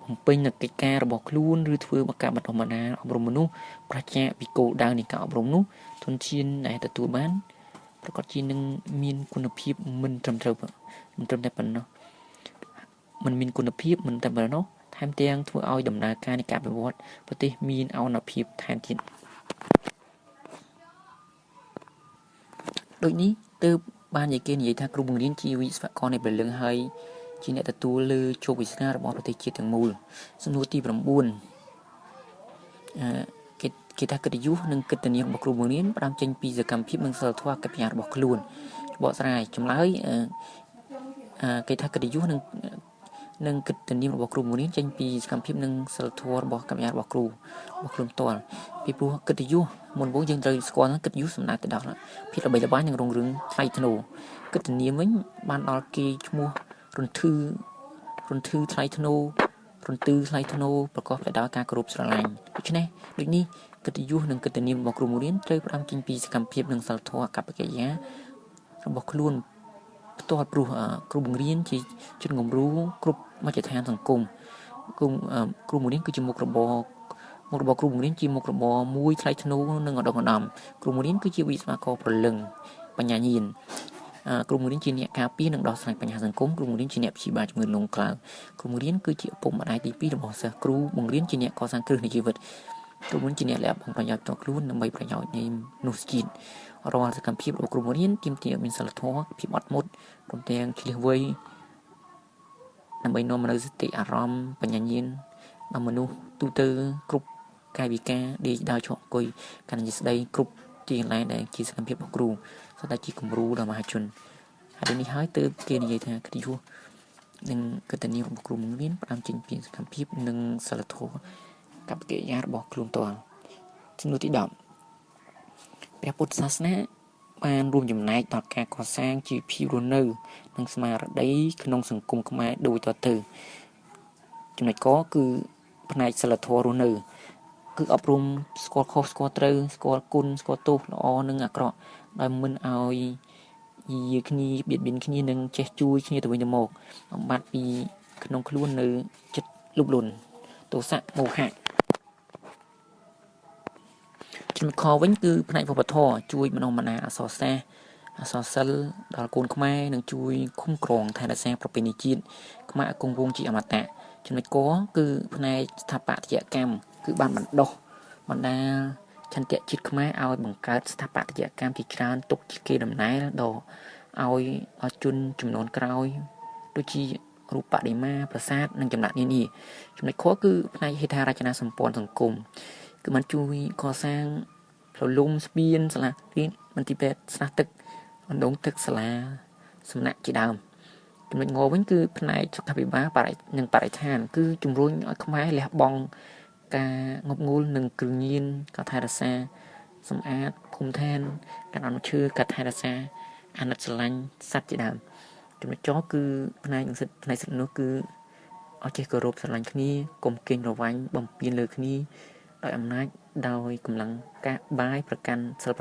បំពេញនូវកិច្ចការរបស់ខ្លួនឬធ្វើការបណ្ដុះបណ្ដាលអប់រំមនុស្សប្រជាពីគោលដៅនៃការអប់រំនោះធនធានដែលទទួលបានប្រកបជានឹងមានគុណភាពមិនត្រឹមត្រូវមិនត្រឹមតែប៉ុណ្ណោះมันមានគុណភាពមិនតែប៉ុណ្ណោះថែមទាំងធ្វើឲ្យដំណើរការនៃការអភិវឌ្ឍប្រទេសមានអនុភាពថែមទៀតដូចនេះទើបបាននិយាយថាគ្រូបង្រៀនជាវិស្វករនៃព្រលឹងហើយជាអ្នកទទួលលើជោគវាសនារបស់ប្រទេសជាតិទាំងមូលសំណួរទី9គេថាកិត្តិយសនិងកិត្តិនាមរបស់គ្រូបង្រៀនផ្ដើមចេញពីសកម្មភាពនិងសិលធម៌កិត្តិយសរបស់ខ្លួនបកស្រាយចម្លើយគេថាកិត្តិយសនិងកិត្តិនាមរបស់គ្រូបង្រៀនចេញពីសកម្មភាពនិងសិលធម៌របស់កម្មការរបស់គ្រូរបស់ខ្លួនផ្ទាល់ពីព្រោះកិត្តិយសមុនបងយើងត្រូវស្គាល់ថាកិត្តិយសសំដៅទៅដល់ភាពល្បីល្បាញនិងរុងរឿងថ្លៃថ្នូរកិត្តិនាមវិញបានដល់គេឈ្មោះរន្ទឺថ្លៃថ្នូរប្រកបដោយការគោរពស្រឡាញ់ដូច្នេះដូចនេះកិត្តិយសនិងកិត្តិនាមរបស់គ្រូបង្រៀនត្រូវផ្ដើមចេញពីសកម្មភាពនិងសិលធម៌កប្បកិរិយារបស់ខ្លួនផ្ទាល់ព្រោះគ្រូបង្រៀនជាជនគំរូគ្រប់មជ្ឈដ្ឋានសង្គមគ្រូបង្រៀនគឺជាមុខរបរគ្រូបង្រៀនជាមុខរបរមួយថ្លៃថ្នូរនិងឧត្តមឧត្តមគ្រូបង្រៀនគឺជាវិស្វករព្រលឹងបញ្ញាញាណគ្រូបង្រៀនជាអ្នកការពារនិងដោះស្រាយបញ្ហាសង្គមគ្រូបង្រៀនជាអ្នកព្យាបាលជំងឺលងក្លៅគ្រូបង្រៀនគឺជាឪពុកម្ដាយទី2របស់សិស្សគ្រូបង្រៀនជាអ្នកកសាងគ្រឹះនៃជីវិតគ្រូបង្រៀនជាអ្នកលះបង់ប្រយោជន៍ផ្ទាល់ខ្លួនដើម្បីប្រយោជន៍នៃមនុស្សជាតិរាល់សកម្មភាពរបស់គ្រូបង្រៀនទាមទារមានសិលធម៌ភាពអត់ធ្មត់ព្រមទាំងឆ្លៀសវៃដើម្បីនាំមកនូវសតិអារម្មណ៍បញ្ញាញាណដល់មនុស្សទូទៅគ្រប់កាយវិការដេកដើរឈរអង្គុយកាន់ជាស្ដីគ្រប់ទីកន្លែងដែលជាសកម្មភាពរបស់គ្រូសុទ្ធតែជាគំរូដល់មហាជនហើយនេះហើយទើបគេនិយាយថាកិត្តិយសនិងកិត្តិនាមរបស់គ្រូបង្រៀនផ្ដើមចេញពីសកម្មភាពនិងសិលធម៌កប្បកិរិយារបស់ខ្លួនផ្ទាល់សំណួរទី10ព្រះពុទ្ធសាសនាបានរួមចំណែកដល់ការកសាងជីវភាពរស់នៅនិងស្មារតីក្នុងសង្គមខ្មែរដូចតទៅចំណុចកគឺផ្នែកសិលធម៌រស់នៅគឺអប់រំស្គាល់ខុសស្គាល់ត្រូវស្គាល់គុណស្គាល់ទោសល្អនិងអាក្រក់ដោយមិនឲ្យយាគ្នាបៀតបៀនគ្នានិងចេះជួយគ្នាទៅវិញទៅមកបំបត្តិពីក្នុងខ្លួននៅចិត្តលុបលន់ទោសៈមោហៈចំណុចខវិញគឺផ្នែកវប្បធម៌ជួយបណ្ដុះបណ្ដាលអក្សរសាស្ត្រអក្សរសិល្ប៍ដល់កូនខ្មែរនិងជួយคุ้មគ្រងថែរក្សាប្រពៃណីជាតិខ្មែរឲ្យគង់វង្សជាអមតៈ ចំណុចកគឺផ្នែកស្ថាបត្យកម្មគឺបានបណ្ដុះបណ្ដាលឆន្ទៈជាតិខ្មែរឲ្យបង្កើតស្ថាបត្យកម្មជាច្រើនទុកជាកេរដំណែលដល់ឲ្យជនចំនួនក្រោយដូចជារូបបដិមាប្រាសាទនិងចម្លាក់នានាចំណុចខគឺផ្នែកហេដ្ឋារចនាសម្ព័ន្ធសង្គមគឺបានជួយកសាងផ្លូវលំស្ពានសាលារៀនមន្ទីរពេទ្យស្រះទឹកអណ្ដូងទឹកសាលាសំណាក់ជាដើមចំណុចងវិញគឺផ្នែកសុខាភិបាលនិងបរិស្ថានគឺជំរុញឲ្យខ្មែរលះបង់ការងប់ងូលនឹងគ្រឿងញៀនការថែរក្សាសម្អាតភូមិឋានការអនុឈើការថែរក្សាអាណិតស្រឡាញ់សត្វជាដើមចំណុចចគឺផ្នែកសិទ្ធិនោះគឺអស់ចេះគោរពស្រឡាញ់គ្នាកុំកេងប្រវ័ញ្ចបំពានលើគ្នាដោយអំណាចដោយកម្លាំងកាបាយប្រកាន់សិល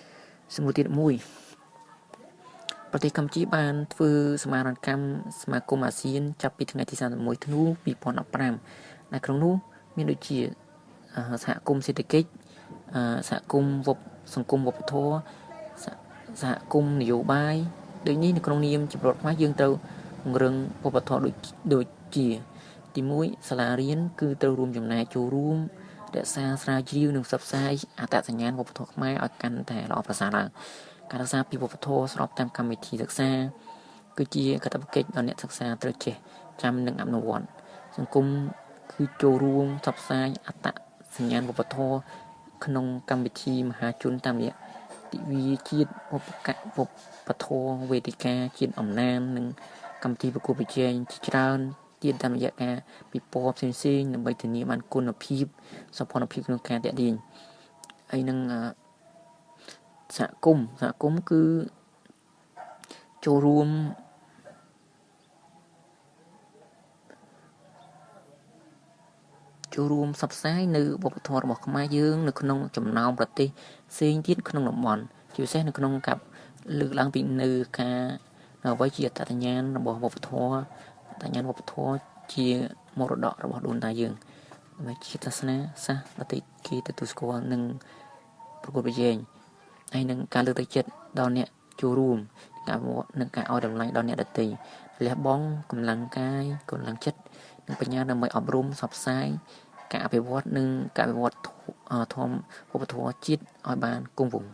5សំណួរទី1ប្រទេសកម្ពុជាបានធ្វើសមារណកម្មសមាគមអាស៊ានចាប់ពីថ្ងៃទី31ធ្នូ2015នៅក្នុងនោះមានដូចជាសហគមន៍សេដ្ឋកិច្ចសហគមន៍សង្គមវប្បធម៌សហគមន៍នយោបាយដូចនេះនៅក្នុងនាមជារដ្ឋខ្មែរយើងត្រូវពង្រឹងវប្បធម៌ដូចជាទី1សាលារៀនគឺត្រូវរួមចំណែកចូលរួមរក្សាស្រាវជ្រាវនិងផ្សព្វផ្សាយអត្តសញ្ញាណវប្បធម៌ខ្មែរឲ្យកាន់តែល្អប្រសើរឡើងការរក្សាពីវប្បធម៌ស្របតាមកម្មវិធីសិក្សាគឺជាកាតព្វកិច្ចដល់អ្នកសិក្សាត្រូវចេះចាំនិងអនុវត្តសង្គមគឺចូលរួមផ្សព្វផ្សាយអត្តសញ្ញាណវប្បធម៌ក្នុងកម្មវិធីមហាជនតាមរយៈទិវាជាតិវប្បធម៌វេទិកាជាតិអំណាននិងកម្មវិធីប្រកួតប្រជែងជាច្រើនទៀតតាមរយៈការពិព័រណ៍ផ្សេងៗដើម្បីធានាបានគុណភាពសោភ័ណភាពក្នុងការតាក់ទាញហើយនឹងសហគមន៍គឺចូលរួមផ្សព្វផ្សាយនៅវប្បធម៌របស់ខ្មែរយើងនៅក្នុងចំណោមប្រទេសផ្សេងទៀតក្នុងតំបន់ជាពិសេសនៅក្នុងការលើកឡើងពីនៅការអ្វីជាអត្តសញ្ញាណរបស់វប្បធម៌ជាមរតករបស់ដូនតាយើងដើម្បីជាសាសនាសាសន៍ដទៃគេទទួលស្គាល់និងប្រកួតប្រជែងហើយនឹងការលើកទឹកចិត្តដល់អ្នកចូលរួមការនឹងការឲ្យតម្លៃដល់អ្នកដទៃលះបង់កម្លាំងកាយកម្លាំងចិត្តនិងបញ្ញាដើម្បីអប់រំផ្សព្វផ្សាយការអភិវឌ្ឍនិងការវិវត្តធម៌វប្បធម៌ជាតិឲ្យបានគង់វង្ស